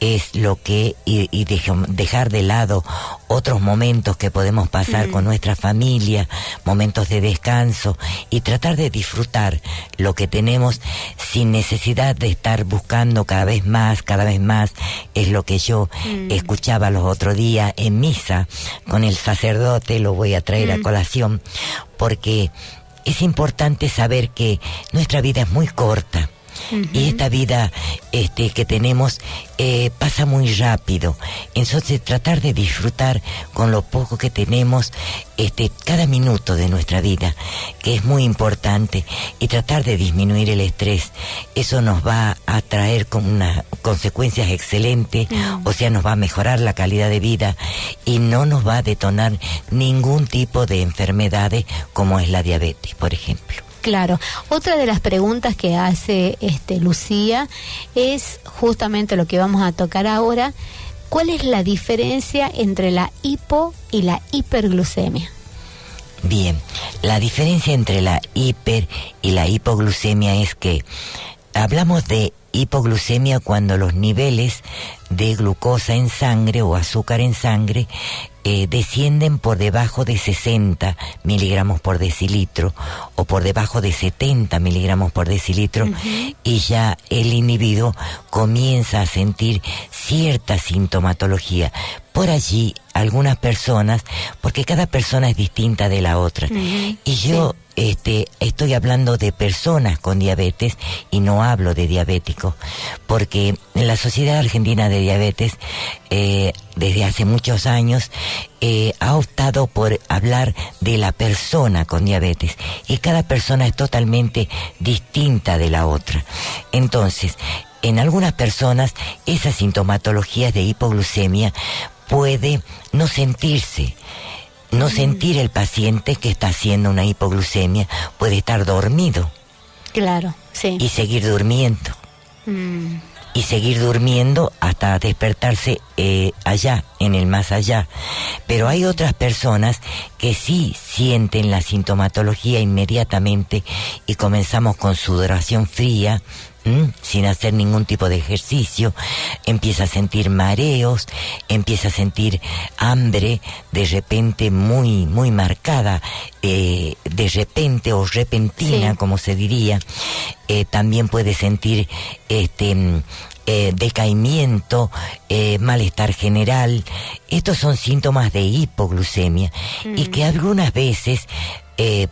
es lo que, y dejar de lado otros momentos que podemos pasar con nuestra familia, momentos de descanso, y tratar de disfrutar lo que tenemos sin necesidad de estar buscando cada vez más, es lo que yo escuchaba los otros días en misa con el sacerdote, lo voy a traer a colación, porque es importante saber que nuestra vida es muy corta. Y esta vida que tenemos pasa muy rápido. Entonces tratar de disfrutar con lo poco que tenemos cada minuto de nuestra vida, que es muy importante, y tratar de disminuir el estrés. Eso nos va a traer con unas consecuencias excelentes, o sea, nos va a mejorar la calidad de vida y no nos va a detonar ningún tipo de enfermedades como es la diabetes, por ejemplo. Claro. Otra de las preguntas que hace Lucía es justamente lo que vamos a tocar ahora. ¿Cuál es la diferencia entre la hipo y la hiperglucemia? Bien, la diferencia entre la hiper y la hipoglucemia es que hablamos de hipoglucemia cuando los niveles de glucosa en sangre o azúcar en sangre descienden por debajo de 60 miligramos por decilitro o por debajo de 70 miligramos por decilitro, y ya el individuo comienza a sentir cierta sintomatología. Por allí algunas personas, porque cada persona es distinta de la otra, y yo estoy hablando de personas con diabetes y no hablo de diabéticos, porque en la Sociedad Argentina de Diabetes desde hace muchos años ha optado por hablar de la persona con diabetes, y cada persona es totalmente distinta de la otra. Entonces, en algunas personas esa sintomatología de hipoglucemia puede no sentirse, no sentir el paciente que está haciendo una hipoglucemia, puede estar dormido. Claro, sí. Y seguir durmiendo. Y seguir durmiendo hasta despertarse allá, en el más allá. Pero hay otras personas que sí sienten la sintomatología inmediatamente y comenzamos con sudoración fría, sin hacer ningún tipo de ejercicio, empieza a sentir mareos, empieza a sentir hambre de repente muy marcada, de repente o repentina, como se diría. También puede sentir decaimiento, malestar general. Estos son síntomas de hipoglucemia y que algunas veces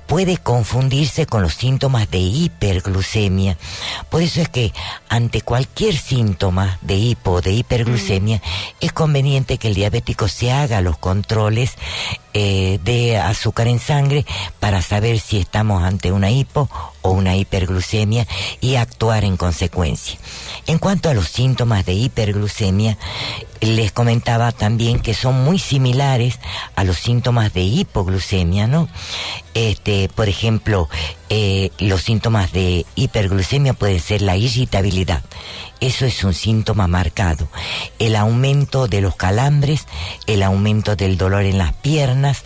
puede confundirse con los síntomas de hiperglucemia. Por eso es que ante cualquier síntoma de hipo o de hiperglucemia es conveniente que el diabético se haga los controles de azúcar en sangre para saber si estamos ante una hipo o una hiperglucemia y actuar en consecuencia. En cuanto a los síntomas de hiperglucemia, les comentaba también que son muy similares a los síntomas de hipoglucemia, ¿no? Por ejemplo, los síntomas de hiperglucemia pueden ser la irritabilidad. Eso es un síntoma marcado. El aumento de los calambres, el aumento del dolor en las piernas,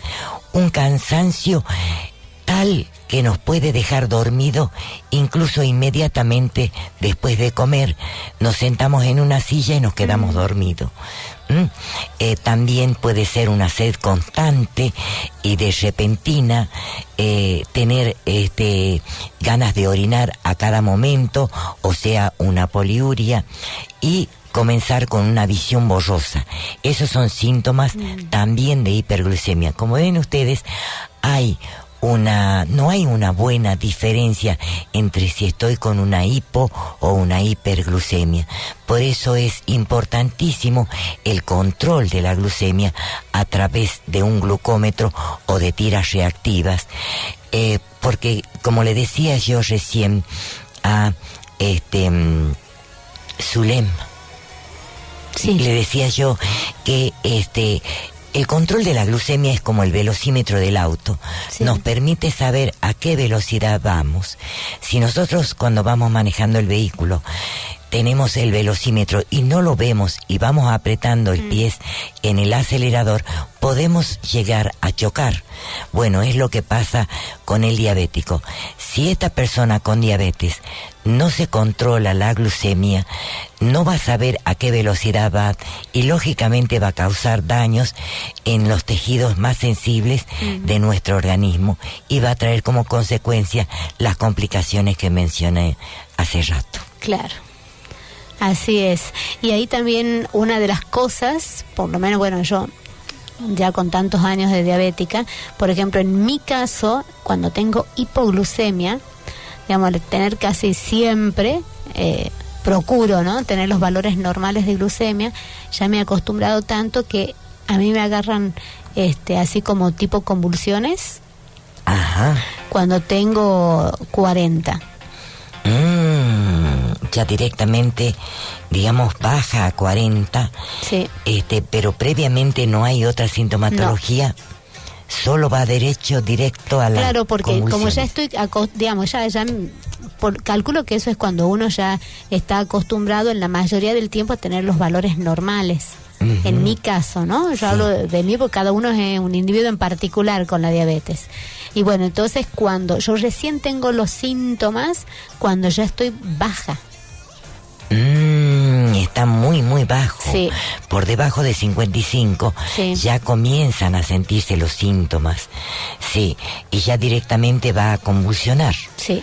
un cansancio tal que nos puede dejar dormido incluso inmediatamente después de comer. Nos sentamos en una silla y nos quedamos dormidos. También puede ser una sed constante y de repentina, tener ganas de orinar a cada momento, o sea, una poliuria, y comenzar con una visión borrosa. Esos son síntomas también de hiperglucemia. Como ven ustedes, no hay una buena diferencia entre si estoy con una hipo o una hiperglucemia. Por eso es importantísimo el control de la glucemia a través de un glucómetro o de tiras reactivas, porque como le decía yo recién a Zulem, le decía yo que el control de la glucemia es como el velocímetro del auto. Nos permite saber a qué velocidad vamos. Si nosotros, cuando vamos manejando el vehículo, tenemos el velocímetro y no lo vemos y vamos apretando el pie en el acelerador, podemos llegar a chocar. Bueno, es lo que pasa con el diabético. Si esta persona con diabetes no se controla la glucemia, no va a saber a qué velocidad va y lógicamente va a causar daños en los tejidos más sensibles de nuestro organismo y va a traer como consecuencia las complicaciones que mencioné hace rato. Claro. Así es. Y ahí también una de las cosas, por lo menos, bueno, yo ya con tantos años de diabética, por ejemplo, en mi caso, cuando tengo hipoglucemia, digamos, tener casi siempre, procuro, ¿no?, tener los valores normales de glucemia. Ya me he acostumbrado tanto que a mí me agarran así como tipo convulsiones. Ajá. Cuando tengo 40. Ya directamente, digamos, baja a 40. Sí. Pero previamente no hay otra sintomatología. No. Solo va directo a la Claro, porque como ya estoy, digamos, ya calculo que eso es cuando uno ya está acostumbrado en la mayoría del tiempo a tener los valores normales. En mi caso, ¿no? Yo hablo de mí porque cada uno es un individuo en particular con la diabetes. Y bueno, entonces cuando yo recién tengo los síntomas, cuando ya estoy baja. Está muy, muy bajo. Sí. Por debajo de 55 ya comienzan a sentirse los síntomas. Sí, y ya directamente va a convulsionar. Sí.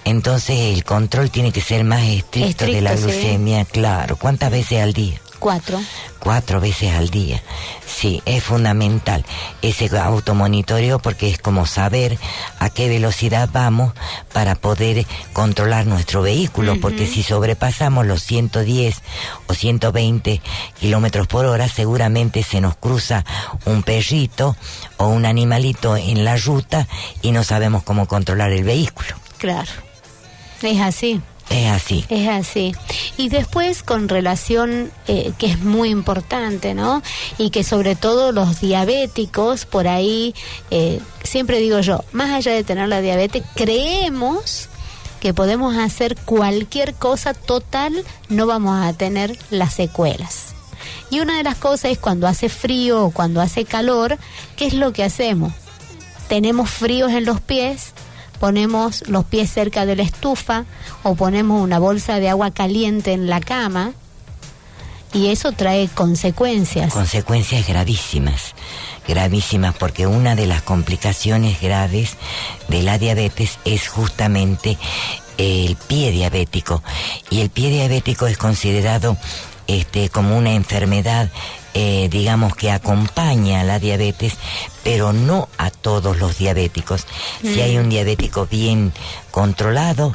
Entonces el control tiene que ser más estricto de la glucemia, claro. ¿Cuántas veces al día? 4. 4 veces al día. Sí, es fundamental ese automonitoreo porque es como saber a qué velocidad vamos para poder controlar nuestro vehículo, porque si sobrepasamos los 110 o 120 kilómetros por hora, seguramente se nos cruza un perrito o un animalito en la ruta y no sabemos cómo controlar el vehículo. Claro, es así. Es así. Es así. Y después con relación, que es muy importante, ¿no? Y que sobre todo los diabéticos, por ahí, siempre digo yo, más allá de tener la diabetes, creemos que podemos hacer cualquier cosa, total, no vamos a tener las secuelas. Y una de las cosas es cuando hace frío o cuando hace calor, ¿qué es lo que hacemos? Tenemos fríos en los pies, ponemos los pies cerca de la estufa o ponemos una bolsa de agua caliente en la cama y eso trae consecuencias. Consecuencias gravísimas, porque una de las complicaciones graves de la diabetes es justamente el pie diabético, y el pie diabético es considerado como una enfermedad digamos que acompaña a la diabetes, pero no a todos los diabéticos. Si hay un diabético bien controlado,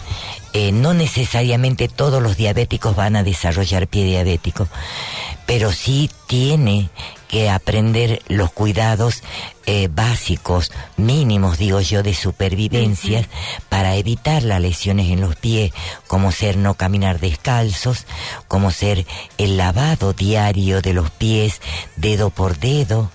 no necesariamente todos los diabéticos van a desarrollar pie diabético, pero sí tiene que aprender los cuidados básicos, mínimos, digo yo, de supervivencia para evitar las lesiones en los pies, como ser no caminar descalzos, como ser el lavado diario de los pies, dedo por dedo,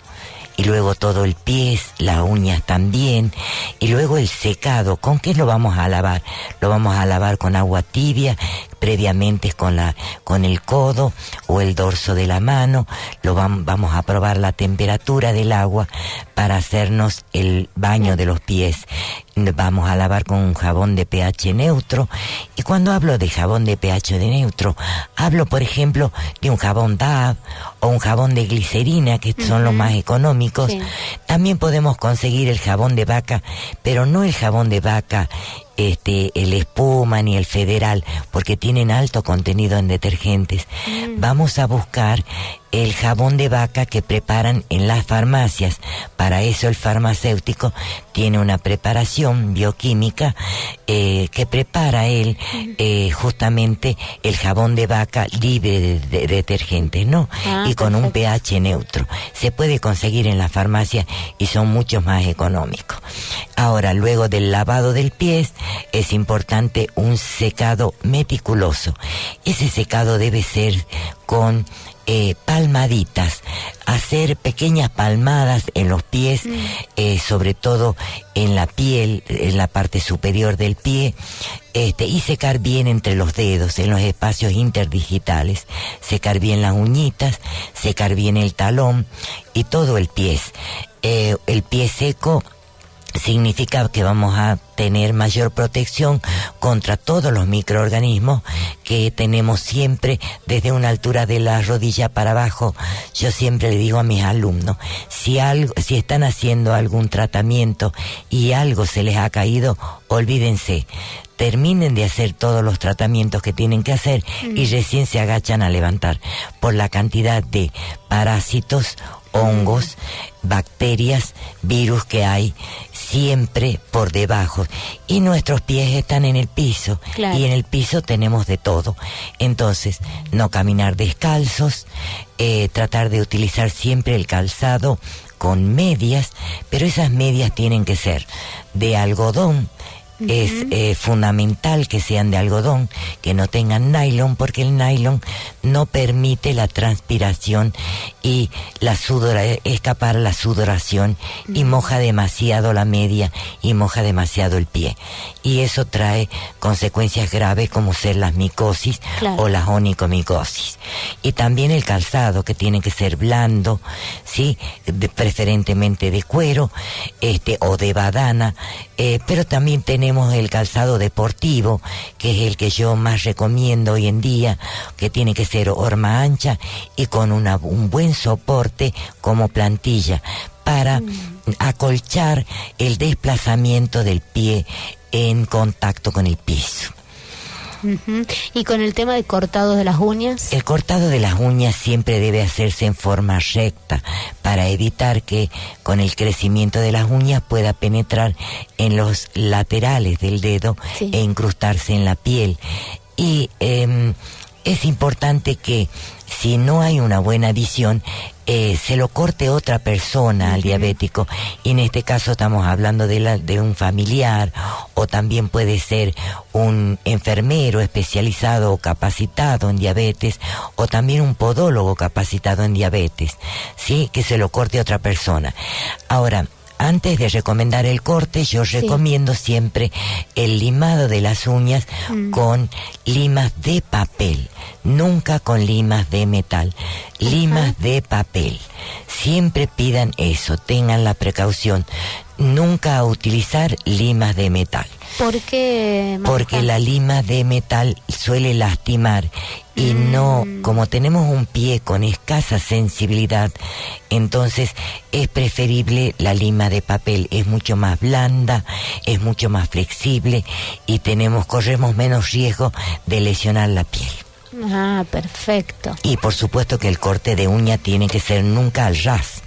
y luego todo el pie, las uñas también, y luego el secado. ¿Con qué lo vamos a lavar? Lo vamos a lavar con agua tibia, previamente con el codo o el dorso de la mano. Vamos a probar la temperatura del agua para hacernos el baño de los pies. Vamos a lavar con un jabón de pH neutro, y cuando hablo de jabón de pH neutro, hablo por ejemplo de un jabón DAV o un jabón de glicerina, que son los más económicos. También podemos conseguir el jabón de vaca, pero no el jabón de vaca el espuma ni el federal, porque tienen alto contenido en detergentes. Vamos a buscar el jabón de vaca que preparan en las farmacias. Para eso el farmacéutico tiene una preparación bioquímica que prepara él justamente el jabón de vaca libre de detergentes, ¿no? Y con un pH neutro. Se puede conseguir en la farmacia y son mucho más económicos. Ahora, luego del lavado del pie, es importante un secado meticuloso. Ese secado debe ser con palmaditas, hacer pequeñas palmadas en los pies, sobre todo en la piel, en la parte superior del pie, y secar bien entre los dedos, en los espacios interdigitales, secar bien las uñitas, secar bien el talón y todo el pie. El pie seco significa que vamos a tener mayor protección contra todos los microorganismos que tenemos siempre desde una altura de la rodilla para abajo. Yo siempre le digo a mis alumnos, si están haciendo algún tratamiento y algo se les ha caído, olvídense. Terminen de hacer todos los tratamientos que tienen que hacer y recién se agachan a levantar por la cantidad de parásitos, hongos, bacterias, virus que hay siempre por debajo. Y nuestros pies están en el piso. Claro. Y en el piso tenemos de todo. Entonces, no caminar descalzos, tratar de utilizar siempre el calzado con medias, pero esas medias tienen que ser de algodón. Es fundamental que sean de algodón, que no tengan nylon, porque el nylon no permite la transpiración y escapar la sudoración y moja demasiado la media y moja demasiado el pie. Y eso trae consecuencias graves como ser las micosis, claro, o las onicomicosis. Y también el calzado, que tiene que ser blando, ¿sí? Preferentemente de cuero, o de badana, pero también tenemos el calzado deportivo, que es el que yo más recomiendo hoy en día, que tiene que ser horma ancha y con un buen soporte como plantilla para acolchar el desplazamiento del pie en contacto con el piso. ¿Y con el tema de cortado de las uñas? El cortado de las uñas siempre debe hacerse en forma recta para evitar que con el crecimiento de las uñas pueda penetrar en los laterales del dedo, sí, e incrustarse en la piel. Y es importante que si no hay una buena visión, se lo corte otra persona al diabético, y en este caso estamos hablando de un familiar, o también puede ser un enfermero especializado o capacitado en diabetes, o también un podólogo capacitado en diabetes, ¿sí? Que se lo corte otra persona. Ahora, antes de recomendar el corte, yo recomiendo siempre el limado de las uñas con limas de papel, nunca con limas de metal, limas de papel. Siempre pidan eso, tengan la precaución, nunca utilizar limas de metal. ¿Por qué, Marta? Porque la lima de metal suele lastimar y no, como tenemos un pie con escasa sensibilidad, entonces es preferible la lima de papel. Es mucho más blanda, es mucho más flexible y corremos menos riesgo de lesionar la piel. Ah, perfecto. Y por supuesto que el corte de uña tiene que ser nunca al ras.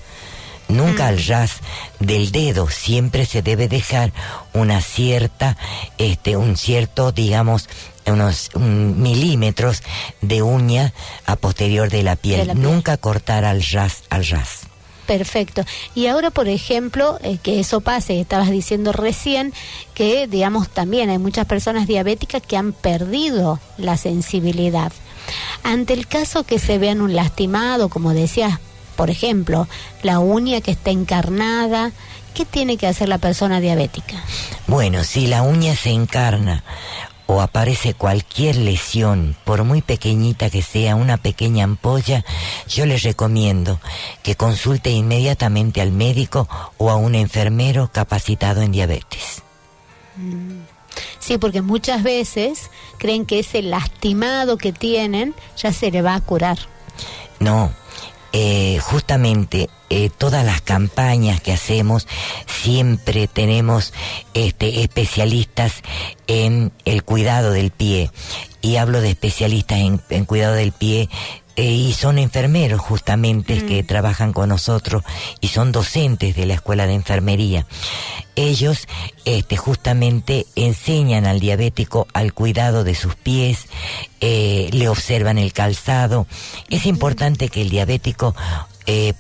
Nunca al ras del dedo, siempre se debe dejar una cierta, digamos, unos milímetros de uña a posterior de la piel. Nunca cortar al ras. Perfecto. Y ahora, por ejemplo, que eso pase, estabas diciendo recién que, digamos, también hay muchas personas diabéticas que han perdido la sensibilidad. Ante el caso que se vean un lastimado, como decías, por ejemplo, la uña que está encarnada, ¿qué tiene que hacer la persona diabética? Bueno, si la uña se encarna o aparece cualquier lesión, por muy pequeñita que sea, una pequeña ampolla, yo les recomiendo que consulte inmediatamente al médico o a un enfermero capacitado en diabetes. Sí, porque muchas veces creen que ese lastimado que tienen ya se le va a curar. No. Justamente todas las campañas que hacemos siempre tenemos especialistas en el cuidado del pie, y hablo de especialistas en cuidado del pie, y son enfermeros justamente que trabajan con nosotros y son docentes de la escuela de enfermería. Ellos justamente enseñan al diabético al cuidado de sus pies, le observan el calzado. Es importante que el diabético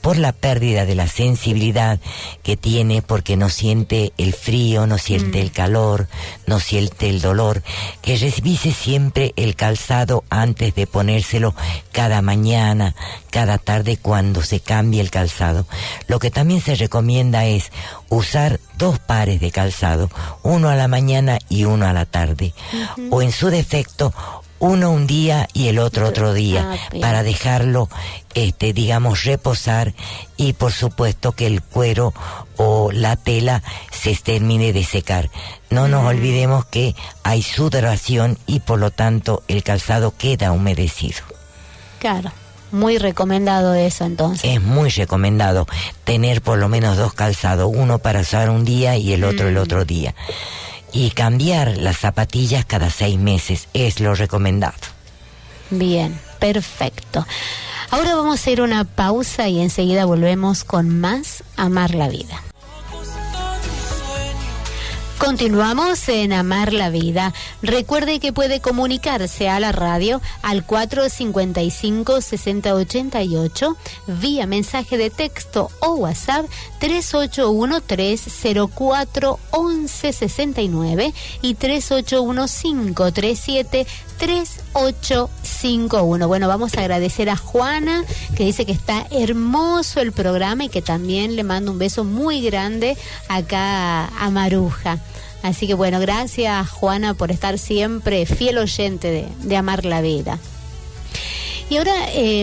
por la pérdida de la sensibilidad que tiene, porque no siente el frío, no siente el calor, no siente el dolor, que revise siempre el calzado antes de ponérselo cada mañana, cada tarde cuando se cambie el calzado. Lo que también se recomienda es usar 2 pares de calzado, uno a la mañana y uno a la tarde, o en su defecto uno un día y el otro día, para dejarlo, digamos, reposar, y por supuesto que el cuero o la tela se termine de secar. No nos olvidemos que hay sudoración y por lo tanto el calzado queda humedecido. Claro, muy recomendado eso entonces. Es muy recomendado tener por lo menos 2 calzados, uno para usar un día y el otro día. Y cambiar las zapatillas cada 6 meses es lo recomendado. Bien, perfecto. Ahora vamos a ir a una pausa y enseguida volvemos con más Amar la Vida. Continuamos en Amar la Vida. Recuerde que puede comunicarse a la radio al 455-6088 vía mensaje de texto o WhatsApp 381-304-1169 y 381-537-3851. Bueno, vamos a agradecer a Juana, que dice que está hermoso el programa y que también le mando un beso muy grande acá a Maruja. Así que bueno, gracias Juana por estar siempre fiel oyente de Amar la Vida. Y ahora,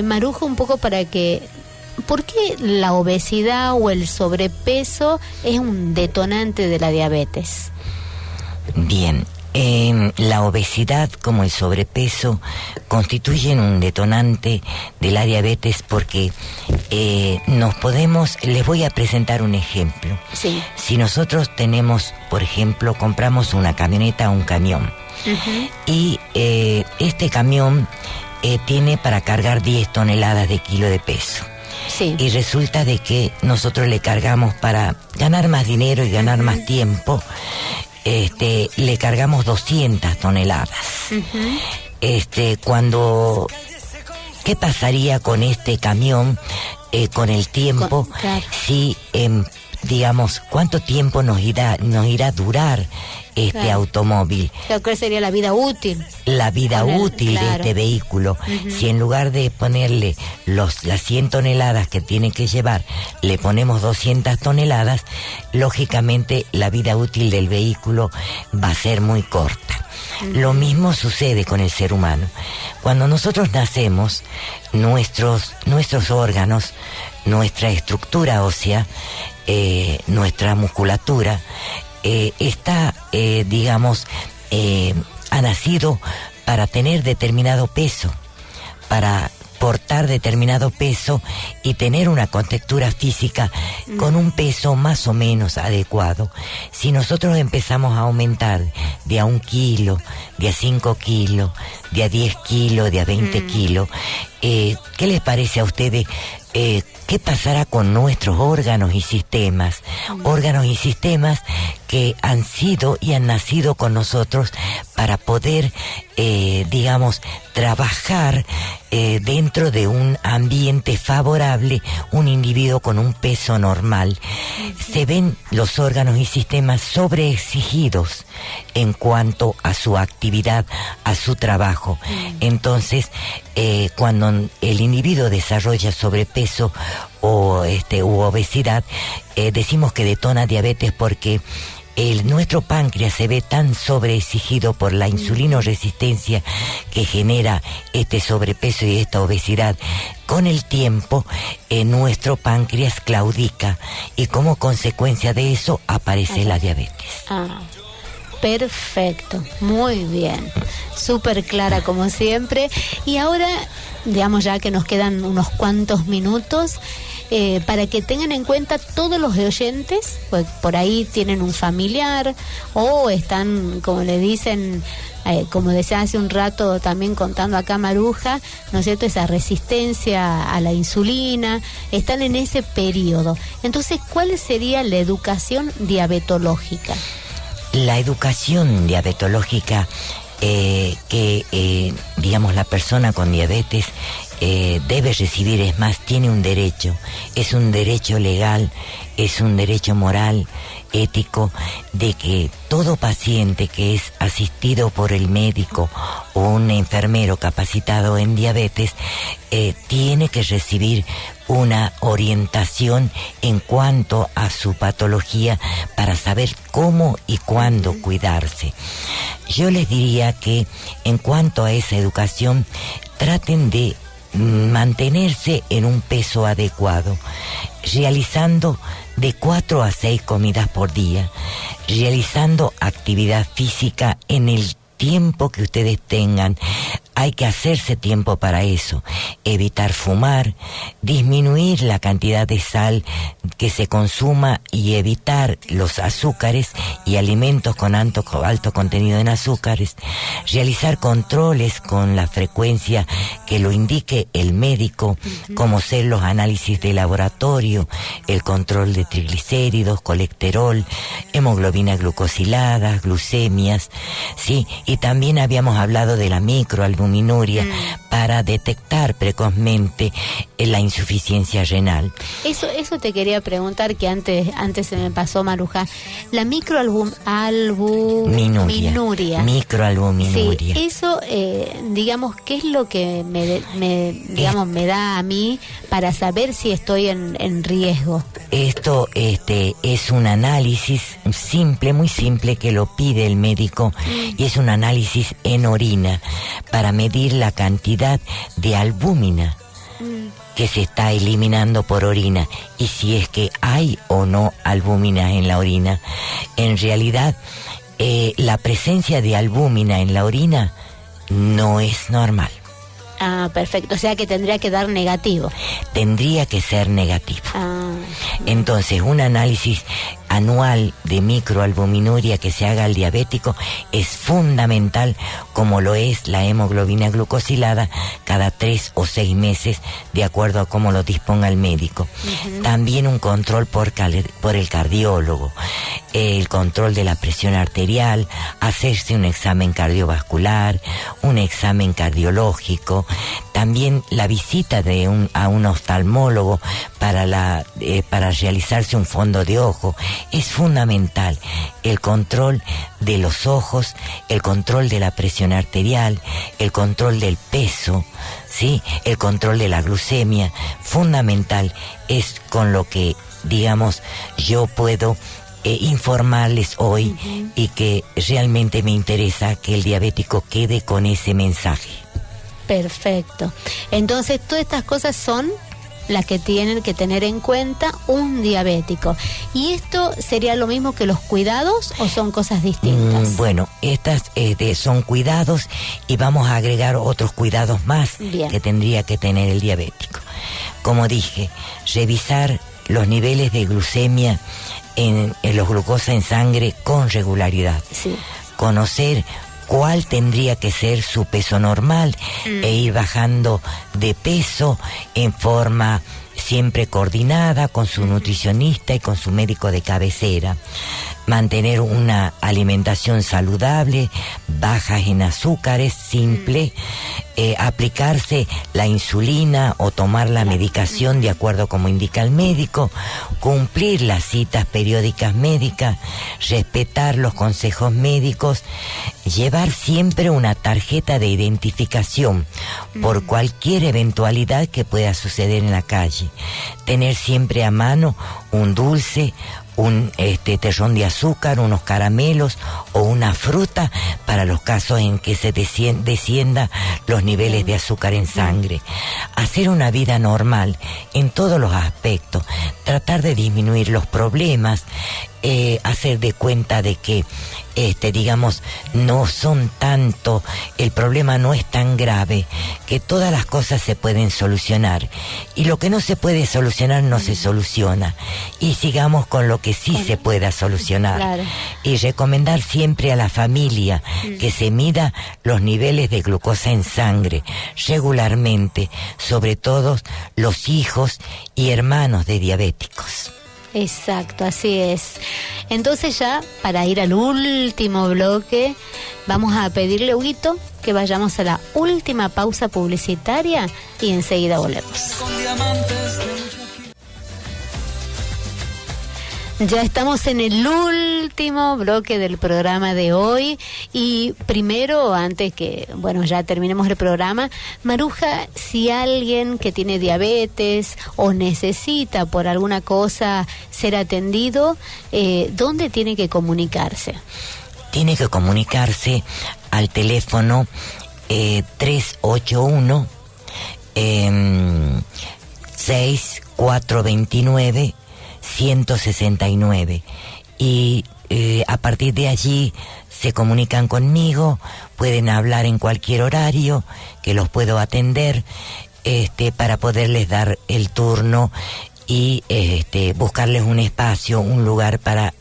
Maruja, un poco para que... ¿Por qué la obesidad o el sobrepeso es un detonante de la diabetes? Bien. La obesidad como el sobrepeso constituyen un detonante de la diabetes porque les voy a presentar un ejemplo. Sí. Si nosotros tenemos, por ejemplo, compramos una camioneta o un camión, y este camión tiene para cargar 10 toneladas de kilo de peso. Sí. Y resulta de que nosotros le cargamos, para ganar más dinero y ganar más tiempo, le cargamos 200 toneladas. ¿Qué pasaría con este camión con el tiempo? Claro. Si, digamos, ¿cuánto tiempo nos irá a durar este automóvil? ¿Cuál sería la vida útil? La vida útil de este vehículo. Si en lugar de ponerle las 100 toneladas que tiene que llevar, le ponemos 200 toneladas, lógicamente la vida útil del vehículo va a ser muy corta. Lo mismo sucede con el ser humano. Cuando nosotros nacemos, nuestros órganos, nuestra estructura ósea, nuestra musculatura, ha nacido para tener determinado peso, para portar determinado peso y tener una contextura física con un peso más o menos adecuado. Si nosotros empezamos a aumentar de a 1 kilo, de a 5 kilos, de a 10 kilos, de a 20 kilos, ¿qué les parece a ustedes? ¿Qué pasará con nuestros órganos y sistemas? Órganos y sistemas que han sido y han nacido con nosotros para poder, trabajar dentro de un ambiente favorable, un individuo con un peso normal. Se ven los órganos y sistemas sobreexigidos en cuanto a su actividad, a su trabajo. Entonces, cuando el individuo desarrolla sobrepeso u obesidad, decimos que detona diabetes porque nuestro páncreas se ve tan sobreexigido por la insulinoresistencia que genera este sobrepeso y esta obesidad. Con el tiempo, nuestro páncreas claudica y como consecuencia de eso aparece la diabetes. Perfecto, muy bien, súper clara como siempre. Y ahora, digamos, ya que nos quedan unos cuantos minutos, para que tengan en cuenta todos los oyentes, pues por ahí tienen un familiar o están, como le dicen, como decía hace un rato también contando acá Maruja, ¿no es cierto?, esa resistencia a la insulina, están en ese periodo. Entonces, ¿cuál sería la educación diabetológica? La educación diabetológica, la persona con diabetes debe recibir, es más, tiene un derecho, es un derecho legal, es un derecho moral, ético, de que todo paciente que es asistido por el médico o un enfermero capacitado en diabetes tiene que recibir una orientación en cuanto a su patología para saber cómo y cuándo cuidarse. Yo les diría que en cuanto a esa educación, traten de mantenerse en un peso adecuado, realizando de 4 a 6 comidas por día, realizando actividad física en el tiempo que ustedes tengan. Hay que hacerse tiempo para eso, evitar fumar, disminuir la cantidad de sal que se consuma y evitar los azúcares y alimentos con alto contenido en azúcares, realizar controles con la frecuencia que lo indique el médico, como ser los análisis de laboratorio, el control de triglicéridos, colesterol, hemoglobina glucosilada, glucemias, sí, y también habíamos hablado de la microalbuminuria para detectar precozmente la insuficiencia renal. Eso te quería preguntar, que antes se me pasó, Maruja. La microalbuminuria. Microalbuminuria. Sí, eso, digamos, ¿qué es lo que me da a mí para saber si estoy en riesgo? Esto es un análisis simple, muy simple, que lo pide el médico, y es un análisis en orina para medir la cantidad de albúmina que se está eliminando por orina, y si es que hay o no albúmina en la orina. En realidad, la presencia de albúmina en la orina no es normal. Ah, perfecto. O sea que tendría que dar negativo. Tendría que ser negativo. Entonces, un análisis anual de microalbuminuria que se haga al diabético es fundamental, como lo es la hemoglobina glucosilada, cada 3 o 6 meses, de acuerdo a cómo lo disponga el médico. También un control por el cardiólogo, el control de la presión arterial, hacerse un examen cardiovascular, un examen cardiológico, también la visita a un oftalmólogo para realizarse un fondo de ojo. Es fundamental el control de los ojos, el control de la presión arterial, el control del peso, ¿sí? El control de la glucemia. Fundamental es con lo que, digamos, yo puedo informarles hoy, y que realmente me interesa que el diabético quede con ese mensaje. Perfecto. Entonces, todas estas cosas son las que tienen que tener en cuenta un diabético. ¿Y esto sería lo mismo que los cuidados o son cosas distintas? Bueno, estas son cuidados, y vamos a agregar otros cuidados más que tendría que tener el diabético. Como dije, revisar los niveles de glucemia en los glucosa en sangre con regularidad. Sí. Conocer cuál tendría que ser su peso normal e ir bajando de peso en forma siempre coordinada con su nutricionista y con su médico de cabecera. Mantener una alimentación saludable, baja en azúcares, simple, aplicarse la insulina o tomar la medicación de acuerdo como indica el médico, cumplir las citas periódicas médicas, respetar los consejos médicos, llevar siempre una tarjeta de identificación por cualquier eventualidad que pueda suceder en la calle, tener siempre a mano un dulce, un terrón de azúcar, unos caramelos o una fruta para los casos en que se descienda los niveles de azúcar en sangre. Hacer una vida normal en todos los aspectos, tratar de disminuir los problemas, hacer de cuenta de que digamos, no son tanto, el problema no es tan grave, que todas las cosas se pueden solucionar, y lo que no se puede solucionar no se soluciona, y sigamos con lo que sí se pueda solucionar. Claro. Y recomendar siempre a la familia que se mida los niveles de glucosa en sangre regularmente, sobre todo los hijos y hermanos de diabéticos. Exacto, así es. Entonces, ya para ir al último bloque, vamos a pedirle, Huguito, que vayamos a la última pausa publicitaria y enseguida volvemos. Ya estamos en el último bloque del programa de hoy y primero, antes que, ya terminemos el programa, Maruja, si alguien que tiene diabetes o necesita por alguna cosa ser atendido, ¿dónde tiene que comunicarse? Tiene que comunicarse al teléfono 381 6429 169 y a partir de allí se comunican conmigo, pueden hablar en cualquier horario que los puedo atender para poderles dar el turno y buscarles un espacio, un lugar para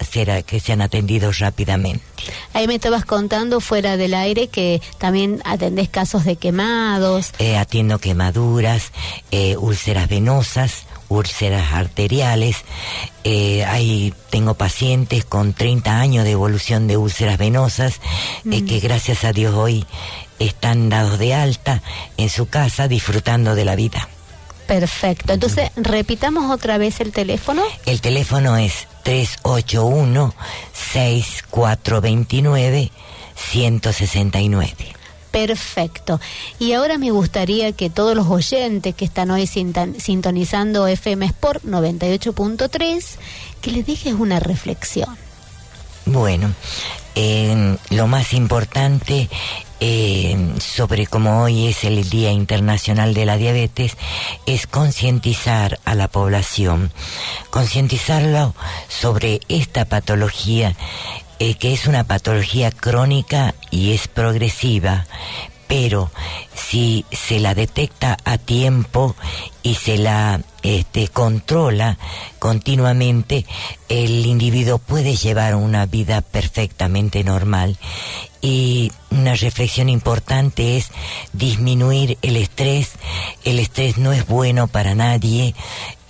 que sean atendidos rápidamente. Ahí me estabas contando fuera del aire que también atendés casos de quemados. Atiendo quemaduras, úlceras venosas, úlceras arteriales. Ahí tengo pacientes con 30 años de evolución de úlceras venosas que gracias a Dios hoy están dados de alta en su casa disfrutando de la vida. Perfecto. Entonces, repitamos otra vez el teléfono. El teléfono es 381-6429-169. Perfecto. Y ahora me gustaría que todos los oyentes que están hoy sintonizando FM Sport 98.3, que les dejes una reflexión. Bueno, lo más importante sobre como hoy es el Día Internacional de la Diabetes es concientizar a la población, concientizarlo sobre esta patología que es una patología crónica y es progresiva, pero si se la detecta a tiempo y se la controla continuamente, el individuo puede llevar una vida perfectamente normal. Y una reflexión importante es disminuir el estrés. El estrés no es bueno para nadie.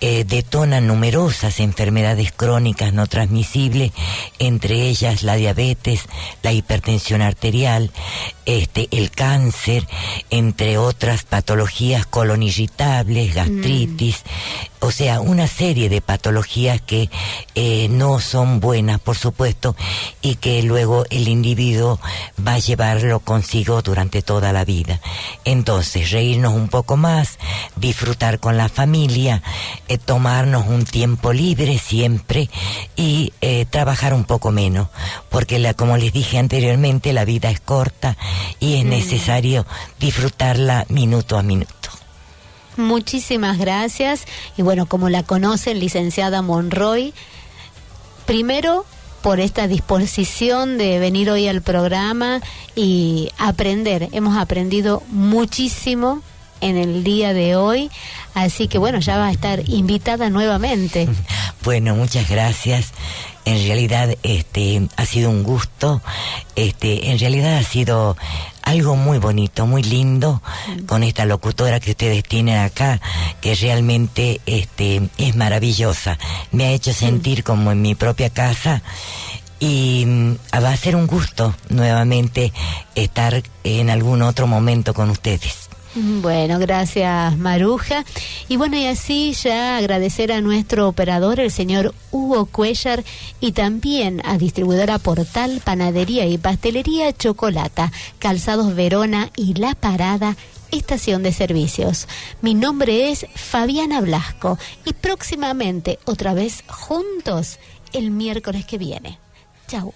Detona numerosas enfermedades crónicas no transmisibles, entre ellas la diabetes, la hipertensión arterial, el cáncer, entre otras patologías colonirritables, gastritis, o sea, una serie de patologías que no son buenas, por supuesto, y que luego el individuo va a llevarlo consigo durante toda la vida. Entonces, reírnos un poco más, disfrutar con la familia, tomarnos un tiempo libre siempre y trabajar un poco menos, porque como les dije anteriormente, la vida es corta y es necesario disfrutarla minuto a minuto. Muchísimas gracias. Y bueno, como la conocen, licenciada Monroy, primero por esta disposición de venir hoy al programa y aprender. Hemos aprendido muchísimo en el día de hoy, así que bueno, ya va a estar invitada nuevamente. Bueno, muchas gracias. En realidad ha sido un gusto, en realidad ha sido algo muy bonito, muy lindo, con esta locutora que ustedes tienen acá, que realmente es maravillosa. Me ha hecho sentir como en mi propia casa y va a ser un gusto nuevamente estar en algún otro momento con ustedes. Bueno, gracias Maruja. Y bueno, y así ya agradecer a nuestro operador, el señor Hugo Cuellar, y también a distribuidora Portal, Panadería y Pastelería Chocolata, Calzados Verona y La Parada, estación de servicios. Mi nombre es Fabiana Blasco y próximamente otra vez juntos el miércoles que viene. Chau.